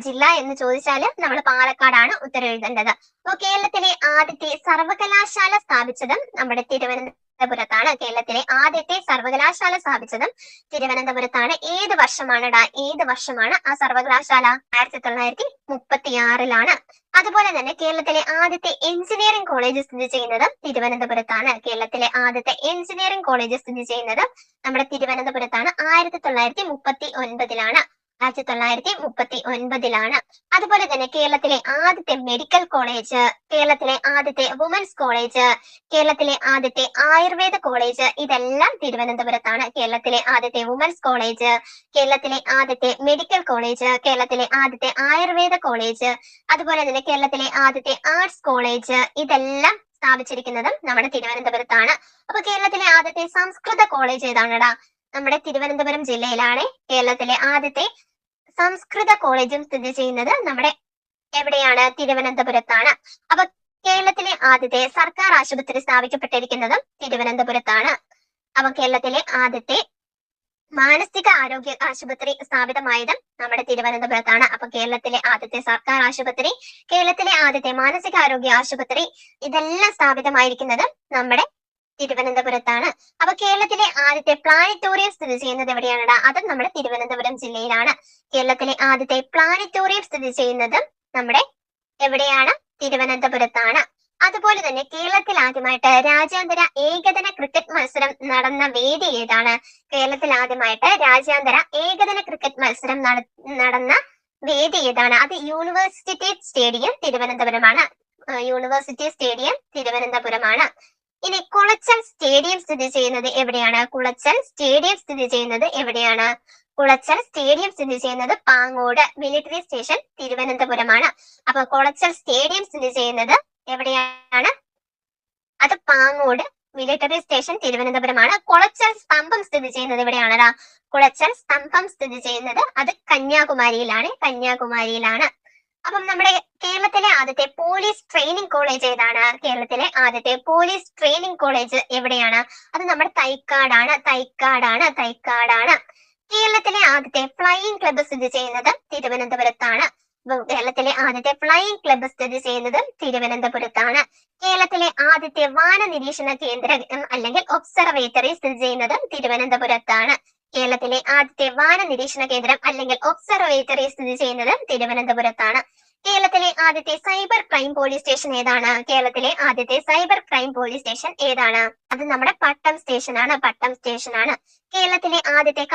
ജില്ല എന്ന് ചോദിച്ചാല് നമ്മൾ പാലക്കാടാണ് ഉത്തരം എഴുതേണ്ടത്. അപ്പൊ കേരളത്തിലെ ആദ്യത്തെ സർവകലാശാല സ്ഥാപിച്ചതും നമ്മുടെ തിരുവനന്തപുരത്താണ്. കേരളത്തിലെ ആദ്യത്തെ സർവകലാശാല സ്ഥാപിച്ചതും തിരുവനന്തപുരത്താണ്. ഏത് വർഷമാണ് ആ സർവകലാശാല? 1936. അതുപോലെ തന്നെ കേരളത്തിലെ ആദ്യത്തെ എഞ്ചിനീയറിംഗ് കോളേജ് സ്ഥിതി ചെയ്യുന്നത് തിരുവനന്തപുരത്താണ്. നമ്മുടെ തിരുവനന്തപുരത്താണ്. 1939. അതുപോലെ തന്നെ കേരളത്തിലെ ആദ്യത്തെ മെഡിക്കൽ കോളേജ്, കേരളത്തിലെ ആദ്യത്തെ വുമൻസ് കോളേജ്, കേരളത്തിലെ ആദ്യത്തെ ആയുർവേദ കോളേജ് ഇതെല്ലാം തിരുവനന്തപുരത്താണ്. കേരളത്തിലെ ആദ്യത്തെ വുമൻസ് കോളേജ്, കേരളത്തിലെ ആദ്യത്തെ മെഡിക്കൽ കോളേജ്, കേരളത്തിലെ ആദ്യത്തെ ആയുർവേദ കോളേജ്, അതുപോലെ തന്നെ കേരളത്തിലെ ആദ്യത്തെ ആർട്സ് കോളേജ് ഇതെല്ലാം സ്ഥാപിച്ചിരിക്കുന്നതും നമ്മുടെ തിരുവനന്തപുരത്താണ്. അപ്പൊ കേരളത്തിലെ ആദ്യത്തെ സംസ്കൃത കോളേജ് ഏതാണടാ? നമ്മുടെ തിരുവനന്തപുരം ജില്ലയിലാണ് കേരളത്തിലെ ആദ്യത്തെ സംസ്കൃത കോളേജും സ്ഥിതി ചെയ്യുന്നത് നമ്മുടെ എവിടെയാണ്? തിരുവനന്തപുരത്താണ്. അപ്പൊ കേരളത്തിലെ ആദ്യത്തെ സർക്കാർ ആശുപത്രി സ്ഥാപിക്കപ്പെട്ടിരിക്കുന്നതും തിരുവനന്തപുരത്താണ്. അപ്പൊ കേരളത്തിലെ ആദ്യത്തെ മാനസിക ആരോഗ്യ ആശുപത്രി സ്ഥാപിതമായതും നമ്മുടെ തിരുവനന്തപുരത്താണ്. അപ്പൊ കേരളത്തിലെ ആദ്യത്തെ സർക്കാർ ആശുപത്രി, കേരളത്തിലെ ആദ്യത്തെ മാനസികാരോഗ്യ ആശുപത്രി ഇതെല്ലാം സ്ഥാപിതമായിരിക്കുന്നത് നമ്മുടെ തിരുവനന്തപുരത്താണ്. അപ്പൊ കേരളത്തിലെ ആദ്യത്തെ പ്ലാനറ്റോറിയം സ്ഥിതി ചെയ്യുന്നത് എവിടെയാണടാ? അതും നമ്മുടെ തിരുവനന്തപുരം ജില്ലയിലാണ്. കേരളത്തിലെ ആദ്യത്തെ പ്ലാനറ്റോറിയം സ്ഥിതി ചെയ്യുന്നത് നമ്മുടെ എവിടെയാണ്? തിരുവനന്തപുരത്താണ്. അതുപോലെ തന്നെ കേരളത്തിൽ ആദ്യമായിട്ട് രാജ്യാന്തര ഏകദിന ക്രിക്കറ്റ് മത്സരം നടന്ന വേദി ഏതാണ്? കേരളത്തിൽ ആദ്യമായിട്ട് രാജ്യാന്തര ഏകദിന ക്രിക്കറ്റ് മത്സരം നടന്ന വേദി ഏതാണ്? അത് യൂണിവേഴ്സിറ്റി സ്റ്റേഡിയം തിരുവനന്തപുരമാണ്. ഇനി കുളച്ചൽ സ്റ്റേഡിയം സ്ഥിതി ചെയ്യുന്നത് എവിടെയാണ്? കുളച്ചൽ സ്റ്റേഡിയം സ്ഥിതി ചെയ്യുന്നത് പാങ്ങോട് മിലിറ്ററി സ്റ്റേഷൻ തിരുവനന്തപുരമാണ്. അപ്പൊ കുളച്ചൽ സ്റ്റേഡിയം സ്ഥിതി ചെയ്യുന്നത് എവിടെയാണ്? അത് പാങ്ങോട് മിലിറ്ററി സ്റ്റേഷൻ തിരുവനന്തപുരമാണ്. കുളച്ചൽ സ്തംഭം സ്ഥിതി ചെയ്യുന്നത് എവിടെയാണടാ? അത് കന്യാകുമാരിയിലാണ്. അപ്പം നമ്മുടെ കേരളത്തിലെ ആദ്യത്തെ പോലീസ് ട്രെയിനിങ് കോളേജ് ഏതാണ്? കേരളത്തിലെ ആദ്യത്തെ പോലീസ് ട്രെയിനിങ് കോളേജ് എവിടെയാണ്? അത് നമ്മുടെ തൈക്കാടാണ്. കേരളത്തിലെ ആദ്യത്തെ ഫ്ലൈയിങ് ക്ലബ്ബ് സ്ഥിതി ചെയ്യുന്നത് തിരുവനന്തപുരത്താണ്. കേരളത്തിലെ ആദ്യത്തെ ഫ്ലൈയിങ് ക്ലബ്ബ് സ്ഥിതി ചെയ്യുന്നത് തിരുവനന്തപുരത്താണ്. കേരളത്തിലെ ആദ്യത്തെ വാന നിരീക്ഷണ കേന്ദ്രം അല്ലെങ്കിൽ ഒബ്സർവേറ്ററി സ്ഥിതി ചെയ്യുന്നത് തിരുവനന്തപുരത്താണ്. കേരളത്തിലെ ആദ്യത്തെ വാന നിരീക്ഷണ കേന്ദ്രം അല്ലെങ്കിൽ ഒബ്സർവേറ്ററി സ്ഥിതി ചെയ്യുന്നത് തിരുവനന്തപുരത്താണ്. കേരളത്തിലെ ആദ്യത്തെ സൈബർ ക്രൈം പോലീസ് സ്റ്റേഷൻ ഏതാണ്? കേരളത്തിലെ ആദ്യത്തെ സൈബർ ക്രൈം പോലീസ് സ്റ്റേഷൻ ഏതാണ്? അത് നമ്മുടെ പട്ടം സ്റ്റേഷനാണ്. കേരളത്തിലെ ആദ്യത്തെ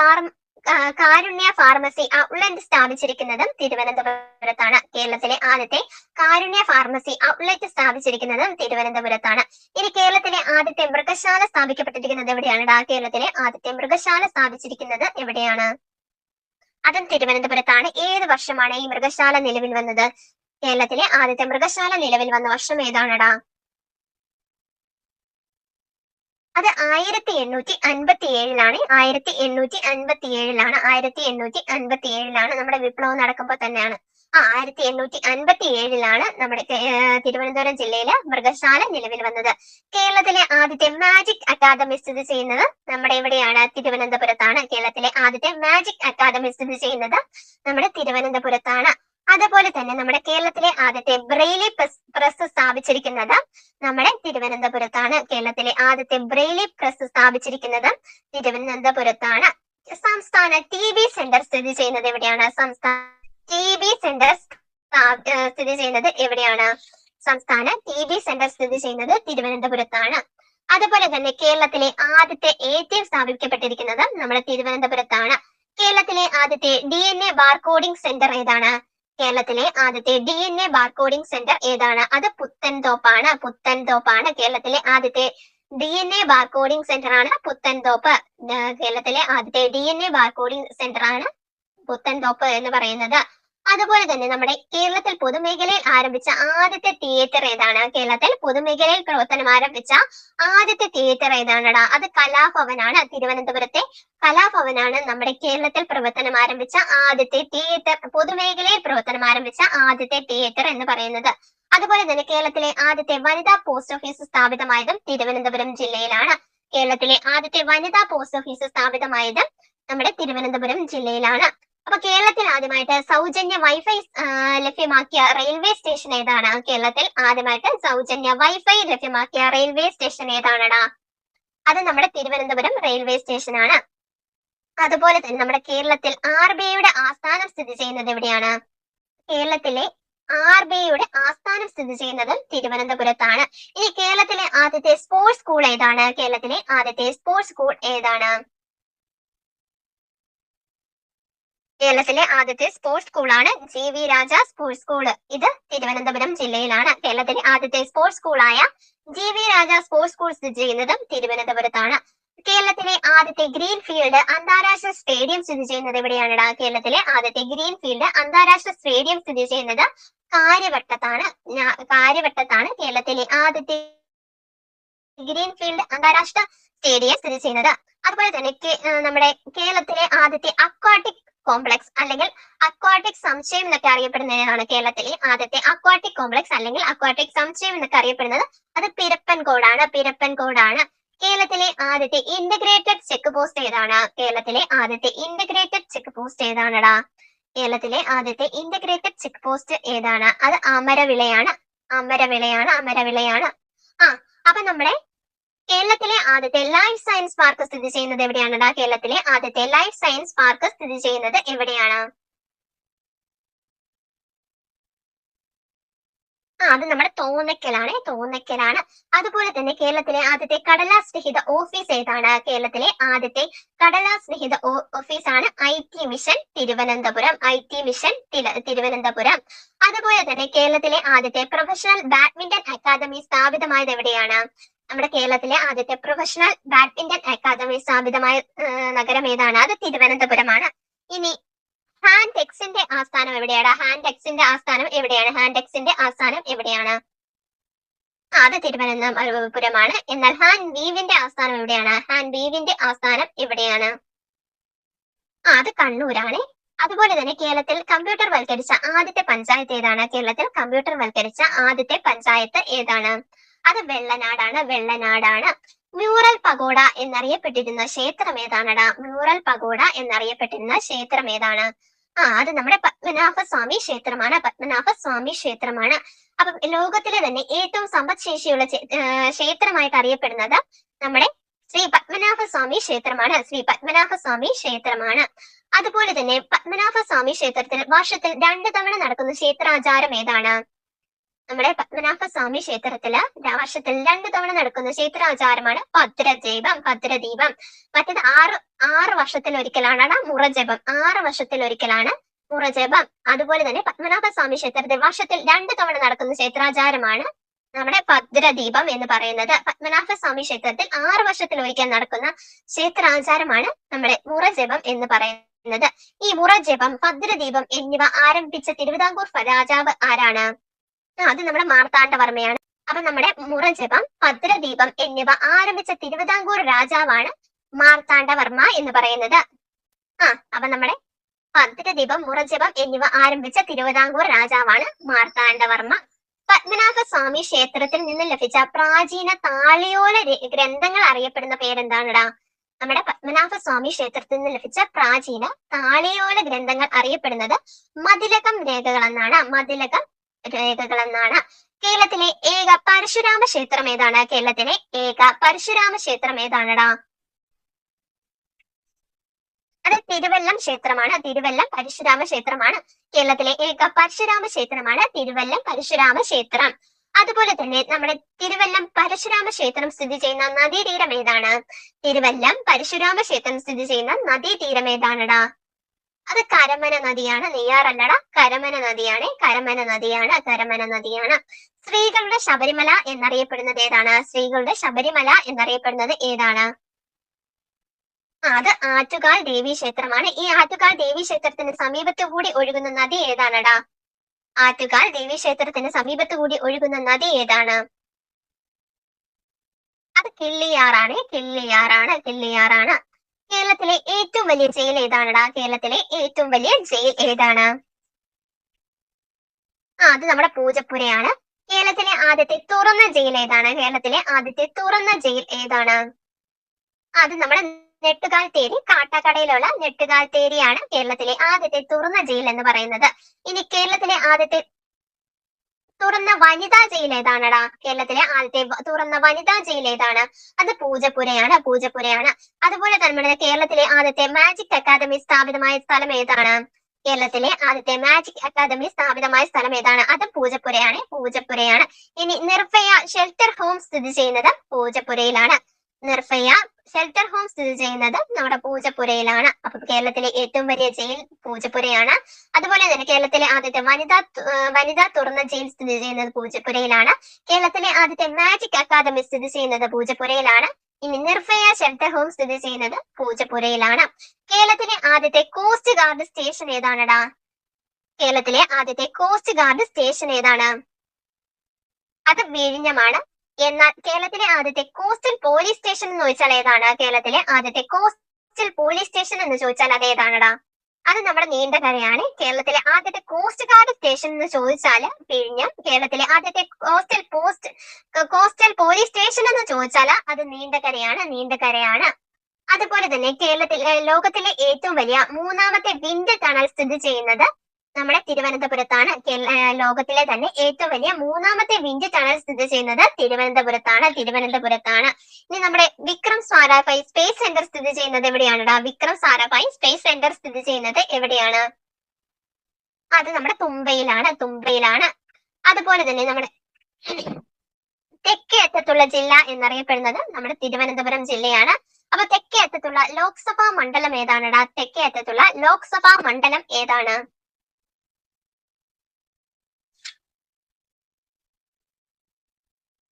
കാരുണ്യ ഫാർമസി ഔട്ട്ലെറ്റ് സ്ഥാപിച്ചിരിക്കുന്നതും തിരുവനന്തപുരത്താണ്. കേരളത്തിലെ ആദ്യത്തെ കാരുണ്യ ഫാർമസി ഔട്ട്ലെറ്റ് സ്ഥാപിച്ചിരിക്കുന്നതും തിരുവനന്തപുരത്താണ്. ഇനി കേരളത്തിലെ ആദ്യത്തെ മൃഗശാല സ്ഥാപിക്കപ്പെട്ടിരിക്കുന്നത് എവിടെയാണ്? കേരളത്തിലെ ആദ്യത്തെ മൃഗശാല സ്ഥാപിച്ചിരിക്കുന്നത് എവിടെയാണ്? അതും തിരുവനന്തപുരത്താണ്. ഏത് വർഷമാണ് ഈ മൃഗശാല നിലവിൽ വന്നത്? കേരളത്തിലെ ആദ്യത്തെ മൃഗശാല നിലവിൽ വന്ന വർഷം ഏതാണടാ? അത് 1857 1857 നമ്മുടെ വിപ്ലവം നടക്കുമ്പോൾ തന്നെയാണ്. 1857 നമ്മുടെ തിരുവനന്തപുരം ജില്ലയിലെ മൃഗശാല നിലവിൽ വന്നത്. കേരളത്തിലെ ആദ്യത്തെ മാജിക് അക്കാദമി സ്ഥിതി ചെയ്യുന്നത് നമ്മുടെ എവിടെയാണ്? തിരുവനന്തപുരത്താണ്. കേരളത്തിലെ ആദ്യത്തെ മാജിക് അക്കാദമി സ്ഥിതി ചെയ്യുന്നത് നമ്മുടെ തിരുവനന്തപുരത്താണ്. അതുപോലെ തന്നെ നമ്മുടെ കേരളത്തിലെ ആദ്യത്തെ ബ്രെയിലി പ്രസ് സ്ഥാപിച്ചിരിക്കുന്നത് നമ്മുടെ തിരുവനന്തപുരത്താണ്. കേരളത്തിലെ ആദ്യത്തെ ബ്രെയിലി പ്രസ് സ്ഥാപിച്ചിരിക്കുന്നത് തിരുവനന്തപുരത്താണ്. സംസ്ഥാന ടി ബി സെന്റർ സ്ഥിതി ചെയ്യുന്നത് എവിടെയാണ്? സംസ്ഥാന ടി ബി സെന്റർ സ്ഥിതി ചെയ്യുന്നത് എവിടെയാണ്? സംസ്ഥാന TB സെന്റർ സ്ഥിതി ചെയ്യുന്നത് തിരുവനന്തപുരത്താണ്. അതുപോലെ തന്നെ കേരളത്തിലെ ആദ്യത്തെ ATM സ്ഥാപിക്കപ്പെട്ടിരിക്കുന്നത് നമ്മുടെ തിരുവനന്തപുരത്താണ്. കേരളത്തിലെ ആദ്യത്തെ DNA ബാർകോഡിംഗ് സെന്റർ ഏതാണ്? കേരളത്തിലെ ആദ്യത്തെ DNA ബാർകോഡിംഗ് സെന്റർ ഏതാണ്? അത് പുത്തൻതോപ്പാണ്. പുത്തൻതോപ്പാണ് കേരളത്തിലെ ആദ്യത്തെ DNA ബാർകോഡിംഗ് സെന്റർ ആണ് പുത്തൻതോപ്പ്. കേരളത്തിലെ ആദ്യത്തെ DNA ബാർകോഡിംഗ് സെന്റർ ആണ് പുത്തൻതോപ്പ് എന്ന് പറയുന്നത്. അതുപോലെ തന്നെ നമ്മുടെ കേരളത്തിൽ പൊതുമേഖലയിൽ ആരംഭിച്ച ആദ്യത്തെ തിയേറ്റർ ഏതാണ്? കേരളത്തിൽ പൊതുമേഖലയിൽ പ്രവർത്തനം ആരംഭിച്ച ആദ്യത്തെ തിയേറ്റർ ഏതാണടാ? അത് കലാഭവനാണ്. തിരുവനന്തപുരത്തെ കലാഭവനാണ് നമ്മുടെ കേരളത്തിൽ പ്രവർത്തനം ആരംഭിച്ച ആദ്യത്തെ തിയേറ്റർ, പൊതുമേഖലയിൽ പ്രവർത്തനം ആരംഭിച്ച ആദ്യത്തെ തിയേറ്റർ എന്ന് പറയുന്നത്. അതുപോലെ തന്നെ കേരളത്തിലെ ആദ്യത്തെ വനിതാ പോസ്റ്റ് ഓഫീസ് സ്ഥാപിതമായതും തിരുവനന്തപുരം ജില്ലയിലാണ്. കേരളത്തിലെ ആദ്യത്തെ വനിതാ പോസ്റ്റ് ഓഫീസ് സ്ഥാപിതമായത് നമ്മുടെ തിരുവനന്തപുരം ജില്ലയിലാണ്. അപ്പൊ കേരളത്തിൽ ആദ്യമായിട്ട് സൗജന്യ വൈഫൈ ലഭ്യമാക്കിയ റെയിൽവേ സ്റ്റേഷൻ ഏതാണ്? കേരളത്തിൽ ആദ്യമായിട്ട് സൗജന്യ വൈഫൈ ലഭ്യമാക്കിയ റെയിൽവേ സ്റ്റേഷൻ ഏതാണടാ? അത് നമ്മുടെ തിരുവനന്തപുരം റെയിൽവേ സ്റ്റേഷൻ ആണ്. അതുപോലെ തന്നെ നമ്മുടെ കേരളത്തിൽ RBIയുടെ ആസ്ഥാനം സ്ഥിതി ചെയ്യുന്നത് എവിടെയാണ്? കേരളത്തിലെ RBIയുടെ ആസ്ഥാനം സ്ഥിതി ചെയ്യുന്നത് തിരുവനന്തപുരത്താണ്. ഇനി കേരളത്തിലെ ആദ്യത്തെ സ്പോർട്സ് സ്കൂൾ ഏതാണ്? കേരളത്തിലെ ആദ്യത്തെ സ്പോർട്സ് സ്കൂൾ ഏതാണ്? കേരളത്തിലെ ആദ്യത്തെ സ്പോർട്സ് സ്കൂളാണ് GV രാജ സ്പോർട്സ് സ്കൂൾ. ഇത് തിരുവനന്തപുരം ജില്ലയിലാണ്. കേരളത്തിലെ ആദ്യത്തെ സ്പോർട്സ് സ്കൂളായ GV രാജ സ്പോർട്സ് സ്കൂൾ സ്ഥിതി ചെയ്യുന്നത് തിരുവനന്തപുരത്താണ്. കേരളത്തിലെ ആദ്യത്തെ ഗ്രീൻഫീൽഡ് അന്താരാഷ്ട്ര സ്റ്റേഡിയം സ്ഥിതി ചെയ്യുന്നത് എവിടെയാണെടാ? കേരളത്തിലെ ആദ്യത്തെ ഗ്രീൻഫീൽഡ് അന്താരാഷ്ട്ര സ്റ്റേഡിയം സ്ഥിതി ചെയ്യുന്നത് കാര്യവട്ടത്താണ്. കാര്യവട്ടത്താണ് കേരളത്തിലെ ആദ്യത്തെ ഗ്രീൻഫീൽഡ് അന്താരാഷ്ട്ര സ്റ്റേഡിയം സ്ഥിതി ചെയ്യുന്നത്. അതുപോലെ തന്നെ നമ്മുടെ കേരളത്തിലെ ആദ്യത്തെ അക്വാട്ടിക് കോംപ്ലക്സ് അല്ലെങ്കിൽ അക്വാട്ടിക് സമുച്ചയം എന്നൊക്കെ അറിയപ്പെടുന്നതാണ്. കേരളത്തിലെ ആദ്യത്തെ അക്വാട്ടിക് കോംപ്ലക്സ് അല്ലെങ്കിൽ അക്വാട്ടിക് സമുച്ചയം എന്നൊക്കെ അറിയപ്പെടുന്നത് അത് പിരപ്പൻകോടാണ്. പിരപ്പൻകോടാണ്. കേരളത്തിലെ ആദ്യത്തെ ഇന്റഗ്രേറ്റഡ് ചെക്ക് പോസ്റ്റ് ഏതാണ്? കേരളത്തിലെ ആദ്യത്തെ ഇന്റഗ്രേറ്റഡ് ചെക്ക് പോസ്റ്റ് ഏതാണടാ? കേരളത്തിലെ ആദ്യത്തെ ഇന്റഗ്രേറ്റഡ് ചെക്ക് പോസ്റ്റ് ഏതാണ്? അത് അമരവിളയാണ്. അമരവിളയാണ്. അമരവിളയാണ്. അപ്പൊ നമ്മുടെ കേരളത്തിലെ ആദ്യത്തെ ലൈഫ് സയൻസ് പാർക്ക് സ്ഥിതി ചെയ്യുന്നത് എവിടെയാണടാ? കേരളത്തിലെ ആദ്യത്തെ ലൈഫ് സയൻസ് പാർക്ക് സ്ഥിതി ചെയ്യുന്നത് എവിടെയാണ്? അത് നമ്മുടെ തോന്നയ്ക്കലാണ്. തോന്നയ്ക്കലാണ്. അതുപോലെ തന്നെ കേരളത്തിലെ ആദ്യത്തെ കടലാസ് രഹിത ഓഫീസ് ഏതാണ്? കേരളത്തിലെ ആദ്യത്തെ കടലാസ് രഹിത ഓഫീസാണ് IT mission Thiruvananthapuram. IT mission Thiruvananthapuram. അതുപോലെ തന്നെ കേരളത്തിലെ ആദ്യത്തെ പ്രൊഫഷണൽ ബാഡ്മിന്റൺ അക്കാദമി സ്ഥാപിതമായത് എവിടെയാണ്? നമ്മുടെ കേരളത്തിലെ ആദ്യത്തെ പ്രൊഫഷണൽ ബാഡ്മിന്റൺ അക്കാദമി സ്ഥാപിതമായ നഗരം ഏതാണ്? അത് തിരുവനന്തപുരമാണ്. ഇനി ഹാൻഡെക്സിന്റെ ആസ്ഥാനം എവിടെയാണ്? ഹാൻഡെക്സിന്റെ ആസ്ഥാനം എവിടെയാണ്? ഹാൻഡെക്സിന്റെ ആസ്ഥാനം എവിടെയാണ്? അത് തിരുവനന്തപുരമാണ്. എന്നാൽ ഹാൻ വീവിന്റെ ആസ്ഥാനം എവിടെയാണ്? ഹാൻ വീവിന്റെ ആസ്ഥാനം എവിടെയാണ്? അത് കണ്ണൂരാണ്. അതുപോലെ തന്നെ കേരളത്തിൽ കമ്പ്യൂട്ടർ വൽക്കരിച്ച ആദ്യത്തെ പഞ്ചായത്ത് ഏതാണ്? കേരളത്തിൽ കമ്പ്യൂട്ടർ വൽക്കരിച്ച ആദ്യത്തെ പഞ്ചായത്ത് ഏതാണ്? അത് വെള്ളനാടാണ്. വെള്ളനാടാണ്. മ്യൂറൽ പഗോഡ എന്നറിയപ്പെട്ടിരുന്ന ക്ഷേത്രം ഏതാണടാ? മ്യൂറൽ പഗോഡ എന്നറിയപ്പെട്ടിരുന്ന ക്ഷേത്രം ഏതാണ്? അത് നമ്മുടെ പത്മനാഭസ്വാമി ക്ഷേത്രമാണ്. പത്മനാഭസ്വാമി ക്ഷേത്രമാണ്. അപ്പം ലോകത്തിലെ തന്നെ ഏറ്റവും സമ്പദ്ശേഷിയുള്ള ക്ഷേത്രമായിട്ട് അറിയപ്പെടുന്നത് നമ്മുടെ ശ്രീ പത്മനാഭസ്വാമി ക്ഷേത്രമാണ്. ശ്രീ പത്മനാഭസ്വാമി ക്ഷേത്രമാണ്. അതുപോലെ തന്നെ പത്മനാഭസ്വാമി ക്ഷേത്രത്തിൽ വർഷത്തിൽ 2 തവണ നടക്കുന്ന ക്ഷേത്രാചാരം ഏതാണ്? നമ്മുടെ പത്മനാഭസ്വാമി ക്ഷേത്രത്തില് വർഷത്തിൽ 2 തവണ നടക്കുന്ന ക്ഷേത്രാചാരമാണ് ഭദ്രദീപം. ഭദ്രദീപം. മറ്റേത് 6 വർഷത്തിലൊരിക്കലാണ് മുറജപം. 6 വർഷത്തിലൊരിക്കലാണ് മുറജപം. അതുപോലെ തന്നെ പത്മനാഭസ്വാമി ക്ഷേത്രത്തിൽ വർഷത്തിൽ 2 തവണ നടക്കുന്ന ക്ഷേത്രാചാരമാണ് നമ്മുടെ ഭദ്രദീപം എന്ന് പറയുന്നത്. പത്മനാഭസ്വാമി ക്ഷേത്രത്തിൽ 6 വർഷത്തിലൊരിക്കൽ നടക്കുന്ന ക്ഷേത്രാചാരമാണ് നമ്മുടെ മുറജപം എന്ന് പറയുന്നത്. ഈ മുറജപം, ഭദ്രദീപം എന്നിവ ആരംഭിച്ച തിരുവിതാംകൂർ രാജാവ് ആരാണ്? അത് നമ്മുടെ മാർത്താണ്ഡവർമ്മയാണ്. അപ്പൊ നമ്മുടെ മുറജപം, ഭദ്രദീപം എന്നിവ ആരംഭിച്ച തിരുവിതാംകൂർ രാജാവാണ് മാർത്താണ്ഡവർമ്മ എന്ന് പറയുന്നത്. അപ്പൊ നമ്മുടെ ഭദ്രദീപം, മുറജപം എന്നിവ ആരംഭിച്ച തിരുവിതാംകൂർ രാജാവാണ് മാർത്താണ്ഡവർമ്മ. പത്മനാഭസ്വാമി ക്ഷേത്രത്തിൽ നിന്ന് ലഭിച്ച പ്രാചീന താളിയോല ഗ്രന്ഥങ്ങൾ അറിയപ്പെടുന്ന പേരെന്താണെടാ? നമ്മുടെ പത്മനാഭസ്വാമി ക്ഷേത്രത്തിൽ നിന്ന് ലഭിച്ച പ്രാചീന താളിയോല ഗ്രന്ഥങ്ങൾ അറിയപ്പെടുന്നത് മതിലകം രേഖകൾ എന്നാണ്. മതിലകം രേഖകൾ എന്നാണ്. കേരളത്തിലെ ഏക പരശുരാമ ക്ഷേത്രം ഏതാണ്? കേരളത്തിലെ ഏക പരശുരാമ ക്ഷേത്രം ഏതാണടാ? അത് തിരുവല്ലം ക്ഷേത്രമാണ്. തിരുവല്ലം പരശുരാമ ക്ഷേത്രമാണ്. കേരളത്തിലെ ഏക പരശുരാമ ക്ഷേത്രമാണ് തിരുവല്ലം പരശുരാമ ക്ഷേത്രം. അതുപോലെ തന്നെ നമ്മുടെ തിരുവല്ലം പരശുരാമ ക്ഷേത്രം സ്ഥിതി ചെയ്യുന്ന നദീതീരം ഏതാണ്? തിരുവല്ലം പരശുരാമ ക്ഷേത്രം സ്ഥിതി ചെയ്യുന്ന നദീതീരം ഏതാണടാ? അത് കരമന നദിയാണ്. നെയ്യാറല്ലട, കരമന നദിയാണ്. കരമന നദിയാണ്. കരമന നദിയാണ്. സ്ത്രീകളുടെ ശബരിമല എന്നറിയപ്പെടുന്നത് ഏതാണ്? സ്ത്രീകളുടെ ശബരിമല എന്നറിയപ്പെടുന്നത് ഏതാണ്? അത് ആറ്റുകാൽ ദേവി ക്ഷേത്രമാണ്. ഈ ആറ്റുകാൽ ദേവി ക്ഷേത്രത്തിന് സമീപത്തു കൂടി ഒഴുകുന്ന നദി ഏതാണടാ? ആറ്റുകാൽ ദേവി ക്ഷേത്രത്തിന് സമീപത്തു കൂടി ഒഴുകുന്ന നദി ഏതാണ്? അത് കിള്ളിയാറാണ്. കിള്ളിയാറാണ്. കിള്ളിയാറാണ്. കേരളത്തിലെ ഏറ്റവും വലിയ ജയിൽ ഏതാണടാ? കേരളത്തിലെ ഏറ്റവും വലിയ ജയിൽ ഏതാണ്? അത് നമ്മുടെ പൂജപ്പുരയാണ്. കേരളത്തിലെ ആദ്യത്തെ തുറന്ന ജയിൽ ഏതാണ്? കേരളത്തിലെ ആദ്യത്തെ തുറന്ന ജയിൽ ഏതാണ്? അത് നമ്മുടെ നെട്ടുകാൽ തേരി, കാട്ടാക്കടയിലുള്ള നെട്ടുകാൽ തേരിയാണ് കേരളത്തിലെ ആദ്യത്തെ തുറന്ന ജയിൽ എന്ന് പറയുന്നത്. ഇനി കേരളത്തിലെ ആദ്യത്തെ തുറന്ന വനിതാ ജയിൽ ഏതാണടാ? കേരളത്തിലെ ആദ്യത്തെ തുറന്ന വനിതാ ജയിൽ ഏതാണ്? അത് പൂജപ്പുരയാണ്. പൂജപ്പുരയാണ്. അതുപോലെ തന്നെ കേരളത്തിലെ ആദ്യത്തെ മാജിക് അക്കാദമി സ്ഥാപിതമായ സ്ഥലം ഏതാണ്? കേരളത്തിലെ ആദ്യത്തെ മാജിക് അക്കാദമി സ്ഥാപിതമായ സ്ഥലം ഏതാണ്? അത് പൂജപ്പുരയാണ്. പൂജപ്പുരയാണ്. ഇനി നിർഭയ ഷെൽട്ടർ ഹോം സ്ഥിതി ചെയ്യുന്നത് പൂജപ്പുരയിലാണ്. നിർഭയ ഷെൽട്ടർ ഹോം സ്ഥിതി ചെയ്യുന്നത് നമ്മുടെ പൂജപ്പുരയിലാണ്. അപ്പൊ കേരളത്തിലെ ഏറ്റവും വലിയ ജയിൽ പൂജപ്പുരയാണ്. അതുപോലെ തന്നെ കേരളത്തിലെ ആദ്യത്തെ വനിതാ തുറന്ന ജയിൽ സ്ഥിതി ചെയ്യുന്നത് പൂജപ്പുരയിലാണ്. കേരളത്തിലെ ആദ്യത്തെ മാജിക് അക്കാദമി സ്ഥിതി ചെയ്യുന്നത് പൂജപ്പുരയിലാണ്. ഇനി നിർഭയ ഷെൽട്ടർ ഹോം സ്ഥിതി ചെയ്യുന്നത് പൂജപ്പുരയിലാണ്. കേരളത്തിലെ ആദ്യത്തെ കോസ്റ്റ് ഗാർഡ് സ്റ്റേഷൻ ഏതാണടാ? കേരളത്തിലെ ആദ്യത്തെ കോസ്റ്റ് ഗാർഡ് സ്റ്റേഷൻ ഏതാണ്? അത് വിഴിഞ്ഞമാണ്. എന്നാൽ കേരളത്തിലെ ആദ്യത്തെ കോസ്റ്റൽ പോലീസ് സ്റ്റേഷൻ എന്ന് ചോദിച്ചാൽ ഏതാണ്? കേരളത്തിലെ ആദ്യത്തെ കോസ്റ്റൽ പോലീസ് സ്റ്റേഷൻ എന്ന് ചോദിച്ചാൽ അത് ഏതാണടാ? അത് നമ്മുടെ നീണ്ടകരയാണ്. കേരളത്തിലെ ആദ്യത്തെ കോസ്റ്റ് ഗാർഡ് സ്റ്റേഷൻ എന്ന് ചോദിച്ചാൽ വിഴിഞ്ഞം. കേരളത്തിലെ ആദ്യത്തെ കോസ്റ്റൽ പോലീസ് സ്റ്റേഷൻ എന്ന് ചോദിച്ചാൽ അത് നീണ്ടകരയാണ്. നീണ്ടകരയാണ്. അതുപോലെ തന്നെ ലോകത്തിലെ ഏറ്റവും വലിയ മൂന്നാമത്തെ വിൻഡ് ടണൽ സ്ഥിതി ചെയ്യുന്നത് നമ്മുടെ തിരുവനന്തപുരത്താണ്. ലോകത്തിലെ തന്നെ ഏറ്റവും വലിയ മൂന്നാമത്തെ വിൻഡ് ടണൽ സ്ഥിതി ചെയ്യുന്നത് തിരുവനന്തപുരത്താണ്. തിരുവനന്തപുരത്താണ്. ഇനി നമ്മുടെ വിക്രം സാരാഭായ് സ്പേസ് സെന്റർ സ്ഥിതി ചെയ്യുന്നത് എവിടെയാണടാ? വിക്രം സാരാഭായ് സ്പേസ് സെന്റർ സ്ഥിതി ചെയ്യുന്നത് എവിടെയാണ്? അത് നമ്മുടെ തുമ്പയിലാണ്. തുമ്പയിലാണ്. അതുപോലെ തന്നെ നമ്മുടെ തെക്കേ അറ്റത്തുള്ള ജില്ല എന്നറിയപ്പെടുന്നത് നമ്മുടെ തിരുവനന്തപുരം ജില്ലയാണ്. അപ്പൊ തെക്കേ അറ്റത്തുള്ള ലോക്സഭാ മണ്ഡലം ഏതാണടാ? തെക്കേ അറ്റത്തുള്ള ലോക്സഭാ മണ്ഡലം ഏതാണ്?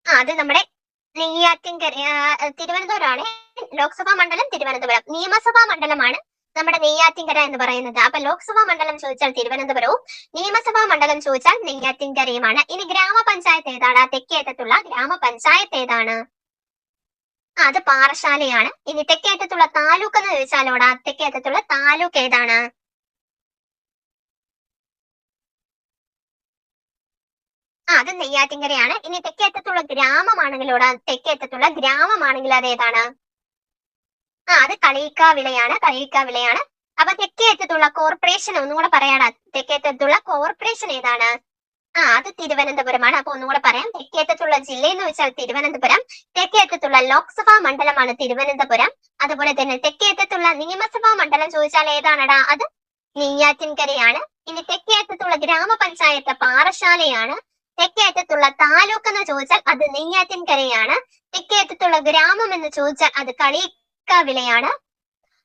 അത് നമ്മുടെ നെയ്യാറ്റിൻകര. തിരുവനന്തപുരമാണ് ലോക്സഭാ മണ്ഡലം. തിരുവനന്തപുരം. നിയമസഭാ മണ്ഡലമാണ് നമ്മുടെ നെയ്യാറ്റിൻകര എന്ന് പറയുന്നത്. അപ്പൊ ലോക്സഭാ മണ്ഡലം ചോദിച്ചാൽ തിരുവനന്തപുരവും, നിയമസഭാ മണ്ഡലം ചോദിച്ചാൽ നെയ്യാറ്റിൻകരയുമാണ്. ഇനി ഗ്രാമപഞ്ചായത്ത് ഏതാണ്? തെക്കേ അറ്റത്തുള്ള ഗ്രാമപഞ്ചായത്ത് ഏതാണ്? അത് പാറശാലയാണ്. ഇനി തെക്കേ അറ്റത്തുള്ള താലൂക്ക് എന്ന് ചോദിച്ചാലോടാ? തെക്കേ അറ്റത്തുള്ള താലൂക്ക് ഏതാണ്? അത് നെയ്യാറ്റിൻകരയാണ്. ഇനി തെക്കേ അറ്റത്തുള്ള ഗ്രാമമാണെങ്കിലോടാ? തെക്കേ അറ്റത്തുള്ള ഗ്രാമമാണെങ്കിൽ അത് ഏതാണ്? അത് കളിയിക്കാവിളയാണ്. കളിയിക്കാവിളയാണ്. അപ്പൊ തെക്കേ അറ്റത്തുള്ള കോർപ്പറേഷൻ ഒന്നും കൂടെ പറയാടാ. തെക്കേ അറ്റത്തുള്ള കോർപ്പറേഷൻ ഏതാണ്? അത് തിരുവനന്തപുരമാണ്. അപ്പൊ ഒന്നും കൂടെ പറയാം. തെക്കേ അറ്റത്തുള്ള ജില്ല എന്ന് വെച്ചാൽ തിരുവനന്തപുരം. തെക്കേ അറ്റത്തുള്ള ലോക്സഭാ മണ്ഡലമാണ് തിരുവനന്തപുരം. അതുപോലെ തന്നെ തെക്കേ അറ്റത്തുള്ള നിയമസഭാ മണ്ഡലം ചോദിച്ചാൽ ഏതാണടാ? അത് നെയ്യാറ്റിൻകരയാണ്. ഇനി തെക്കേ അറ്റത്തുള്ള ഗ്രാമപഞ്ചായത്ത് പാറശാലയാണ്. തെക്കേ അറ്റത്തുള്ള താലൂക്ക് എന്ന് ചോദിച്ചാൽ അത് നെയ്യാറ്റിൻകരയാണ്. തെക്കേ അറ്റത്തുള്ള ഗ്രാമം എന്ന് ചോദിച്ചാൽ അത് കളിയിക്കാവിളയാണ്.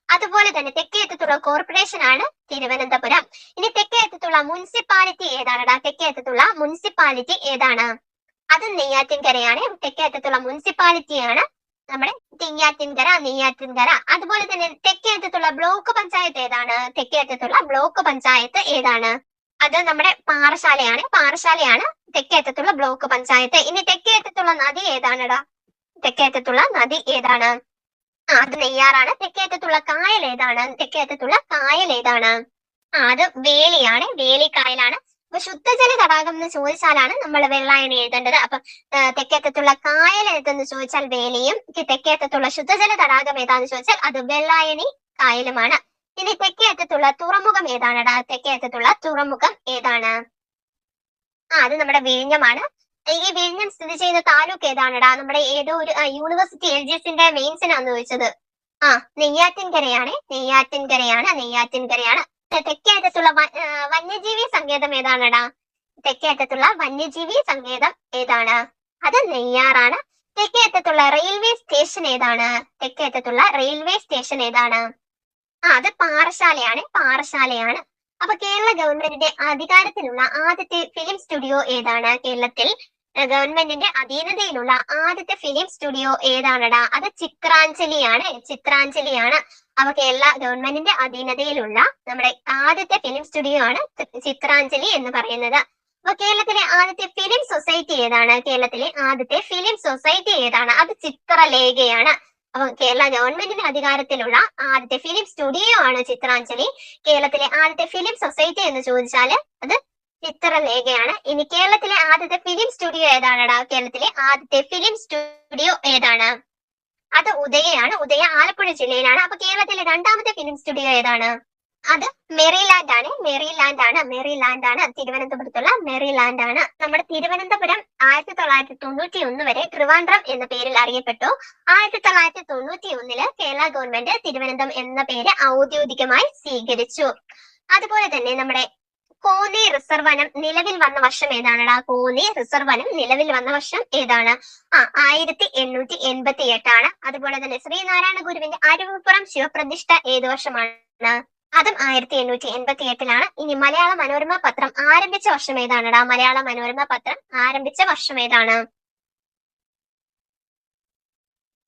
അതുപോലെ തന്നെ തെക്കേ അറ്റത്തുള്ള കോർപ്പറേഷൻ ആണ് തിരുവനന്തപുരം. ഇനി തെക്കേ അറ്റത്തുള്ള മുനിസിപ്പാലിറ്റി ഏതാണടാ? തെക്കേ അറ്റത്തുള്ള മുനിസിപ്പാലിറ്റി ഏതാണ്? അത് നെയ്യാറ്റിൻകരയാണ്. തെക്കേ അറ്റത്തുള്ള മുനിസിപ്പാലിറ്റിയാണ് നമ്മുടെ നെയ്യാറ്റിൻകര. അതുപോലെ തന്നെ തെക്കേ അറ്റത്തുള്ള ബ്ലോക്ക് പഞ്ചായത്ത് ഏതാണ്? തെക്കേ അറ്റത്തുള്ള ബ്ലോക്ക് പഞ്ചായത്ത് ഏതാണ്? അത് നമ്മുടെ പാറശാലയാണ് തെക്കേ അറ്റത്തുള്ള ബ്ലോക്ക് പഞ്ചായത്ത്. ഇനി തെക്കേ അറ്റത്തുള്ള നദി ഏതാണടാ? തെക്കേ അറ്റത്തുള്ള നദി ഏതാണ്? അത് നെയ്യാറാണ്. തെക്കേ അറ്റത്തുള്ള കായൽ ഏതാണ്? തെക്കേ അറ്റത്തുള്ള കായൽ ഏതാണ്? അത് വേലിയാണ്. വേലി കായലാണ്. അപ്പൊ ശുദ്ധജല തടാകം എന്ന് ചോദിച്ചാലാണ് നമ്മൾ വെള്ളായണി എഴുതേണ്ടത്. അപ്പൊ തെക്കേ അറ്റത്തുള്ള കായൽ ഏതെന്ന് ചോദിച്ചാൽ വേലിയും, തെക്കേ അറ്റത്തുള്ള ശുദ്ധജല തടാകം ഏതാന്ന് ചോദിച്ചാൽ അത് വെള്ളായണി കായലുമാണ്. ഇനി തെക്കേ അറ്റത്തുള്ള തുറമുഖം ഏതാണടാ? തെക്കേ അറ്റത്തുള്ള തുറമുഖം ഏതാണ്? അത് നമ്മുടെ വിഴിഞ്ഞമാണ്. ഈ വിഴിഞ്ഞം സ്ഥിതി ചെയ്യുന്ന താലൂക്ക് ഏതാണടാ? നമ്മുടെ ഏതോ ഒരു യൂണിവേഴ്സിറ്റി LGSന്റെ മെയിൻസിനാന്ന് ചോദിച്ചത്. നെയ്യാറ്റിൻകരയാണ്. തെക്കേ അറ്റത്തുള്ള വന്യജീവി സങ്കേതം ഏതാണടാ? തെക്കേ അറ്റത്തുള്ള വന്യജീവി സങ്കേതം ഏതാണ്? അത് നെയ്യാറാണ്. തെക്കേ അറ്റത്തുള്ള റെയിൽവേ സ്റ്റേഷൻ ഏതാണ്? അത് പാറശാലയാണ്. അപ്പൊ കേരള ഗവൺമെന്റിന്റെ അധികാരത്തിലുള്ള ആദ്യത്തെ ഫിലിം സ്റ്റുഡിയോ ഏതാണ്? കേരളത്തിൽ ഗവൺമെന്റിന്റെ അധീനതയിലുള്ള ആദ്യത്തെ ഫിലിം സ്റ്റുഡിയോ ഏതാണടാ? അത് ചിത്രാഞ്ജലിയാണ്. അപ്പൊ കേരള ഗവൺമെന്റിന്റെ അധീനതയിലുള്ള നമ്മുടെ ആദ്യത്തെ ഫിലിം സ്റ്റുഡിയോ ആണ് ചിത്രാഞ്ജലി എന്ന് പറയുന്നത്. അപ്പൊ കേരളത്തിലെ ആദ്യത്തെ ഫിലിം സൊസൈറ്റി ഏതാണ്? അത് ചിത്രലേഖയാണ്. അപ്പൊ കേരള ഗവൺമെന്റിന്റെ അധികാരത്തിലുള്ള ആദ്യത്തെ ഫിലിം സ്റ്റുഡിയോ ആണ് ചിത്രാഞ്ജലി. കേരളത്തിലെ ആദ്യത്തെ ഫിലിം സൊസൈറ്റി എന്ന് ചോദിച്ചാല് അത് ചിത്രലേഖയാണ്. ഇനി കേരളത്തിലെ ആദ്യത്തെ ഫിലിം സ്റ്റുഡിയോ ഏതാണടാ? അത് ഉദയയാണ്. ഉദയ ആലപ്പുഴ ജില്ലയിലാണ്. അപ്പൊ കേരളത്തിലെ രണ്ടാമത്തെ ഫിലിം സ്റ്റുഡിയോ ഏതാണ്? അത് മെറിലാൻഡ് ആണ്. തിരുവനന്തപുരത്തുള്ള മെറിലാൻഡ് ആണ്. നമ്മുടെ തിരുവനന്തപുരം 1991 വരെ ട്രിവാൻഡ്രം എന്ന പേരിൽ അറിയപ്പെട്ടു. 1991 കേരള ഗവൺമെന്റ് തിരുവനന്തപുരം എന്ന പേര് ഔദ്യോഗികമായി സ്വീകരിച്ചു. അതുപോലെ തന്നെ നമ്മുടെ കോന്നി റിസർവ് വനം നിലവിൽ വന്ന വർഷം ഏതാണടാ? 1888 ആണ്. അതുപോലെ തന്നെ ശ്രീനാരായണ ഗുരുവിന്റെ അരുവിപ്പുറം ശിവപ്രതിഷ്ഠ ഏത് വർഷമാണ്? അതും 1888 ഇനി മലയാള മനോരമ പത്രം ആരംഭിച്ച വർഷം ഏതാണടാ?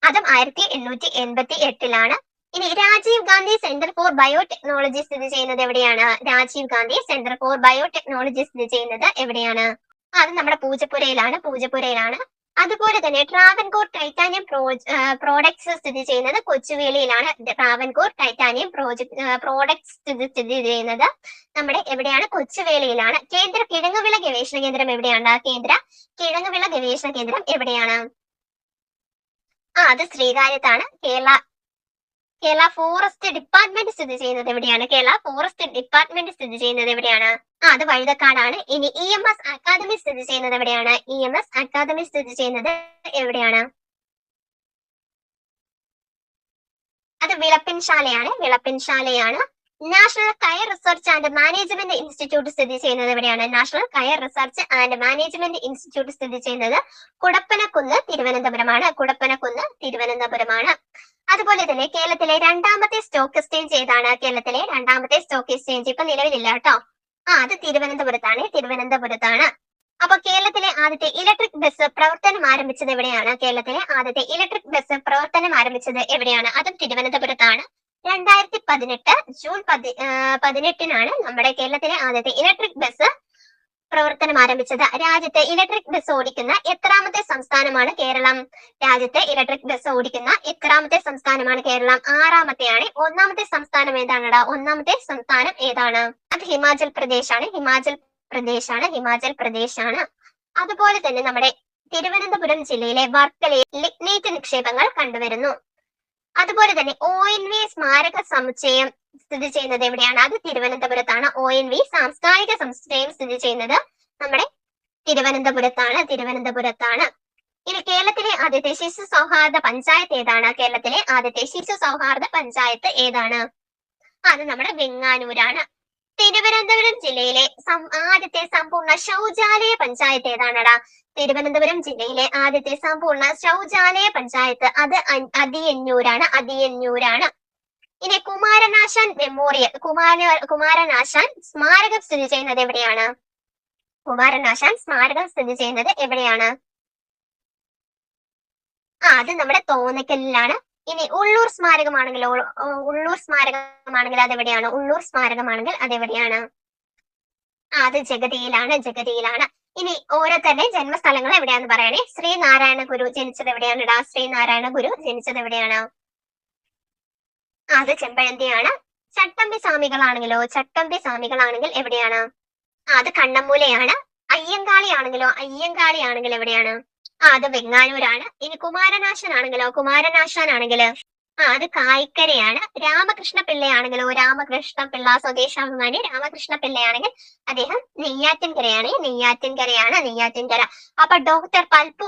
അതും 1888. ഇനി Rajiv Gandhi centre for biotechnology സ്ഥിതി ചെയ്യുന്നത് എവിടെയാണ്? അത് നമ്മുടെ പൂജപ്പുരയിലാണ്. അതുപോലെ തന്നെ ട്രാവൻകൂർ ടൈറ്റാനിയം പ്രോഡക്ട്സ് സ്ഥിതി ചെയ്യുന്നത് കൊച്ചുവേളിയിലാണ്. സ്ഥിതി ചെയ്യുന്നത് നമ്മുടെ എവിടെയാണ്? കൊച്ചുവേളിയിലാണ്. കേന്ദ്ര കിഴങ്ങുവിള ഗവേഷണ കേന്ദ്രം എവിടെയാണ്? അത് ശ്രീകാര്യത്താണ്. കേരള ഫോറസ്റ്റ് ഡിപ്പാർട്ട്മെന്റ് സ്ഥിതി ചെയ്യുന്നത് എവിടെയാണ്? അത് വഴുതക്കാടാണ്. ഇനി EMS അക്കാദമി സ്ഥിതി ചെയ്യുന്നത് എവിടെയാണ്? അത് വിളപ്പിൻശാലയാണ്. നാഷണൽ കയർ റിസർച്ച് ആൻഡ് മാനേജ്മെന്റ് ഇൻസ്റ്റിറ്റ്യൂട്ട് സ്ഥിതി ചെയ്യുന്നത് എവിടെയാണ്? സ്ഥിതി ചെയ്യുന്നത് കുടപ്പനക്കുന്ന് തിരുവനന്തപുരമാണ്. അതുപോലെ തന്നെ കേരളത്തിലെ രണ്ടാമത്തെ സ്റ്റോക്ക് എക്സ്ചേഞ്ച് ഏതാണ്? ഇപ്പൊ നിലവിലില്ല കേട്ടോ. അത് തിരുവനന്തപുരത്താണ്. അപ്പൊ കേരളത്തിലെ ആദ്യത്തെ ഇലക്ട്രിക് ബസ് പ്രവർത്തനം ആരംഭിച്ചത് എവിടെയാണ്? അതും തിരുവനന്തപുരത്താണ്. 2018 ജൂൺ 18 നമ്മുടെ കേരളത്തിലെ ആദ്യത്തെ ഇലക്ട്രിക് ബസ് പ്രവർത്തനം ആരംഭിച്ചത്. രാജ്യത്തെ ഇലക്ട്രിക് ബസ് ഓടിക്കുന്ന എത്രാമത്തെ സംസ്ഥാനമാണ് കേരളം? ആറാമത്തെയാണ്. ഒന്നാമത്തെ സംസ്ഥാനം ഏതാണ്? അത് ഹിമാചൽ പ്രദേശാണ്. അതുപോലെ തന്നെ നമ്മുടെ തിരുവനന്തപുരം ജില്ലയിലെ വർക്കലയിൽ ലിഗ്നൈറ്റ് നിക്ഷേപങ്ങൾ കണ്ടുവരുന്നു. അതുപോലെ തന്നെ ONV സ്മാരക സമുച്ചയം സ്ഥിതി ചെയ്യുന്നത് എവിടെയാണ്? അത് തിരുവനന്തപുരത്താണ്. ONV സാംസ്കാരിക സമുച്ചയം സ്ഥിതി ചെയ്യുന്നത് നമ്മുടെ തിരുവനന്തപുരത്താണ്. ഇനി കേരളത്തിലെ ആദ്യത്തെ ശിശു സൗഹാർദ്ദ പഞ്ചായത്ത് ഏതാണ്? അത് നമ്മുടെ വെങ്ങാനൂരാണ്. തിരുവനന്തപുരം ജില്ലയിലെ ആദ്യത്തെ സമ്പൂർണ്ണ ശൗചാലയ പഞ്ചായത്ത് ഏതാണടാ? അത് അതിയന്നൂരാണ്. ഇനി കുമാരനാശാൻ സ്മാരകം സ്ഥിതി ചെയ്യുന്നത് എവിടെയാണ്? അത് നമ്മുടെ തോന്നക്കലിലാണ്. ഇനി ഉള്ളൂർ സ്മാരകമാണെങ്കിൽ അതെവിടെയാണ്? അത് ജഗതിയിലാണ്. ഇനി ഓരോരുത്തരുടെ ജന്മസ്ഥലങ്ങൾ എവിടെയാന്ന് പറയണേ. ശ്രീനാരായണ ഗുരു ജനിച്ചത് എവിടെയാണ്? അത് ചെമ്പഴന്തിയാണ്. ചട്ടമ്പി സ്വാമികളാണെങ്കിൽ എവിടെയാണ്? അത് കണ്ണമ്മൂലയാണ്. അയ്യങ്കാളി ആണെങ്കിൽ എവിടെയാണ്? അത് വെങ്ങാനൂരാണ്. ഇനി കുമാരനാശാൻ ആണെങ്കിൽ അത് കായിക്കരയാണ്. രാമകൃഷ്ണ പിള്ള സ്വദേശാഭിമാനി രാമകൃഷ്ണ പിള്ളയാണെങ്കിൽ അദ്ദേഹം നെയ്യാറ്റിൻകര. അപ്പൊ ഡോക്ടർ പൽപ്പു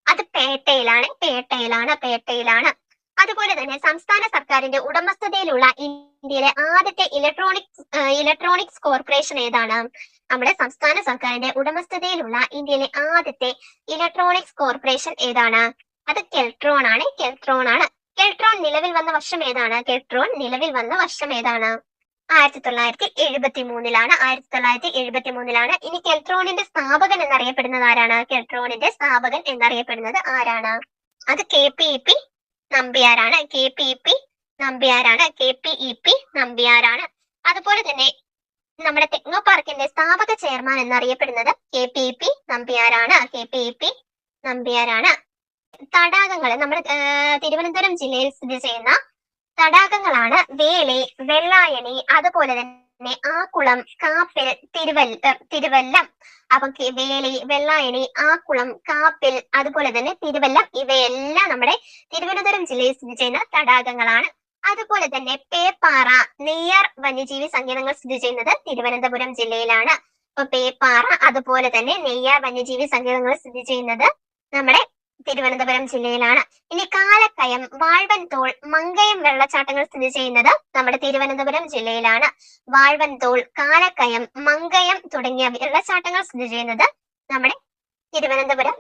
അത് പേട്ടയിലാണ്. അതുപോലെ തന്നെ സംസ്ഥാന സർക്കാരിന്റെ ഉടമസ്ഥതയിലുള്ള ഇന്ത്യയിലെ ആദ്യത്തെ ഇലക്ട്രോണിക്സ് കോർപ്പറേഷൻ ഏതാണ്? നമ്മുടെ സംസ്ഥാന സർക്കാരിന്റെ ഉടമസ്ഥതയിലുള്ള ഇന്ത്യയിലെ ആദ്യത്തെ ഇലക്ട്രോണിക്സ് കോർപ്പറേഷൻ ഏതാണ്? അത് കെൽട്രോൺ ആണ്. കെൽട്രോൺ നിലവിൽ വന്ന വർഷം ഏതാണ്? 1973ലാണ്. 1973ലാണ്. ഇനി കെൽട്രോണിന്റെ സ്ഥാപകൻ എന്നറിയപ്പെടുന്നത് ആരാണ്? അത് KPEP നമ്പ്യാരാണ്. അതുപോലെ തന്നെ നമ്മുടെ ടെക്നോ പാർക്കിന്റെ സ്ഥാപക ചെയർമാൻ എന്നറിയപ്പെടുന്നത് KPEP നമ്പ്യാരാണ്. തടാകങ്ങൾ നമ്മുടെ തിരുവനന്തപുരം ജില്ലയിൽ സ്ഥിതി ചെയ്യുന്ന തടാകങ്ങളാണ് വേളി, വെള്ളായണി, അതുപോലെ തന്നെ ആക്കുളം, കാപ്പിൽ, തിരുവല്ലം. അപ്പൊ വേളി, വെള്ളായണി, ആക്കുളം, കാപ്പിൽ, അതുപോലെ തന്നെ തിരുവല്ലം ഇവയെല്ലാം നമ്മുടെ തിരുവനന്തപുരം ജില്ലയിൽ സ്ഥിതി ചെയ്യുന്ന തടാകങ്ങളാണ്. അതുപോലെ തന്നെ പേപ്പാറ, നെയ്യാർ വന്യജീവി സങ്കേതങ്ങൾ സ്ഥിതി ചെയ്യുന്നത് തിരുവനന്തപുരം ജില്ലയിലാണ്. അപ്പൊ പേപ്പാറ അതുപോലെ തന്നെ നെയ്യാർ വന്യജീവി സങ്കേതങ്ങൾ സ്ഥിതി ചെയ്യുന്നത് നമ്മുടെ തിരുവനന്തപുരം ജില്ലയിലാണ്. ഇനി കാലക്കയം, വാഴ്വൻതോൾ, മങ്കയം വെള്ളച്ചാട്ടങ്ങൾ സ്ഥിതി ചെയ്യുന്നത് നമ്മുടെ തിരുവനന്തപുരം ജില്ലയിലാണ്. വാഴ്വൻതോൾ, കാലക്കയം, മങ്കയം തുടങ്ങിയ വെള്ളച്ചാട്ടങ്ങൾ സ്ഥിതി ചെയ്യുന്നത് നമ്മുടെ തിരുവനന്തപുരം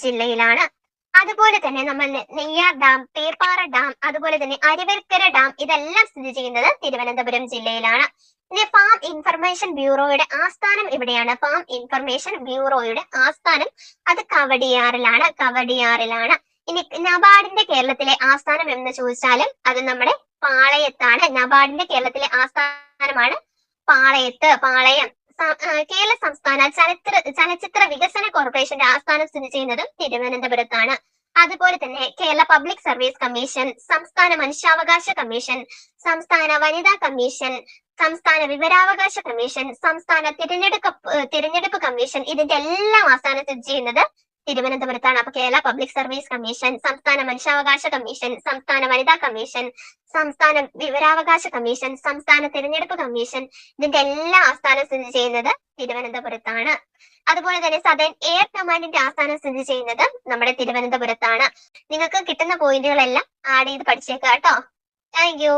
ജില്ലയിലാണ്. അതുപോലെ തന്നെ നമ്മൾ നെയ്യാർ ഡാം, പേപ്പാറ ഡാം, അതുപോലെ തന്നെ അരുവിക്കര ഡാം ഇതെല്ലാം സ്ഥിതി ചെയ്യുന്നത് തിരുവനന്തപുരം ജില്ലയിലാണ്. ഇനി ഫാം ഇൻഫർമേഷൻ ബ്യൂറോയുടെ ആസ്ഥാനം എവിടെയാണ്? ഫാം ഇൻഫർമേഷൻ ബ്യൂറോയുടെ ആസ്ഥാനം അത് കവടിയാറിലാണ്. ഇനി നബാർഡിന്റെ കേരളത്തിലെ ആസ്ഥാനം എന്ന് ചോദിച്ചാലും അത് നമ്മുടെ പാളയത്താണ്. നബാർഡിന്റെ കേരളത്തിലെ ആസ്ഥാനമാണ് പാളയം. കേരള സംസ്ഥാന ചലച്ചിത്ര വികസന കോർപ്പറേഷന്റെ ആസ്ഥാനം സ്ഥിതി ചെയ്യുന്നതും തിരുവനന്തപുരത്താണ്. അതുപോലെ തന്നെ കേരള പബ്ലിക് സർവീസ് കമ്മീഷൻ, സംസ്ഥാന മനുഷ്യാവകാശ കമ്മീഷൻ, സംസ്ഥാന വനിതാ കമ്മീഷൻ, സംസ്ഥാന വിവരാവകാശ കമ്മീഷൻ, സംസ്ഥാന തിരഞ്ഞെടുപ്പ് കമ്മീഷൻ ഇതിന്റെ എല്ലാം ആസ്ഥാനം സ്ഥിതി ചെയ്യുന്നത് തിരുവനന്തപുരത്താണ്. അപ്പൊ കേരള പബ്ലിക് സർവീസ് കമ്മീഷൻ, സംസ്ഥാന മനുഷ്യാവകാശ കമ്മീഷൻ, സംസ്ഥാന വനിതാ കമ്മീഷൻ, സംസ്ഥാന വിവരാവകാശ കമ്മീഷൻ, സംസ്ഥാന തിരഞ്ഞെടുപ്പ് കമ്മീഷൻ ഇതിന്റെ എല്ലാ ആസ്ഥാനം സ്ഥിതി ചെയ്യുന്നത് തിരുവനന്തപുരത്താണ്. അതുപോലെ തന്നെ സദേൺ എയർ കമാൻഡിന്റെ ആസ്ഥാനം സ്ഥിതി ചെയ്യുന്നത് നമ്മുടെ തിരുവനന്തപുരത്താണ്. നിങ്ങൾക്ക് കിട്ടുന്ന പോയിന്റുകളെല്ലാം ആഡ് ചെയ്ത് പഠിച്ചേക്കാം കേട്ടോ. Thank you.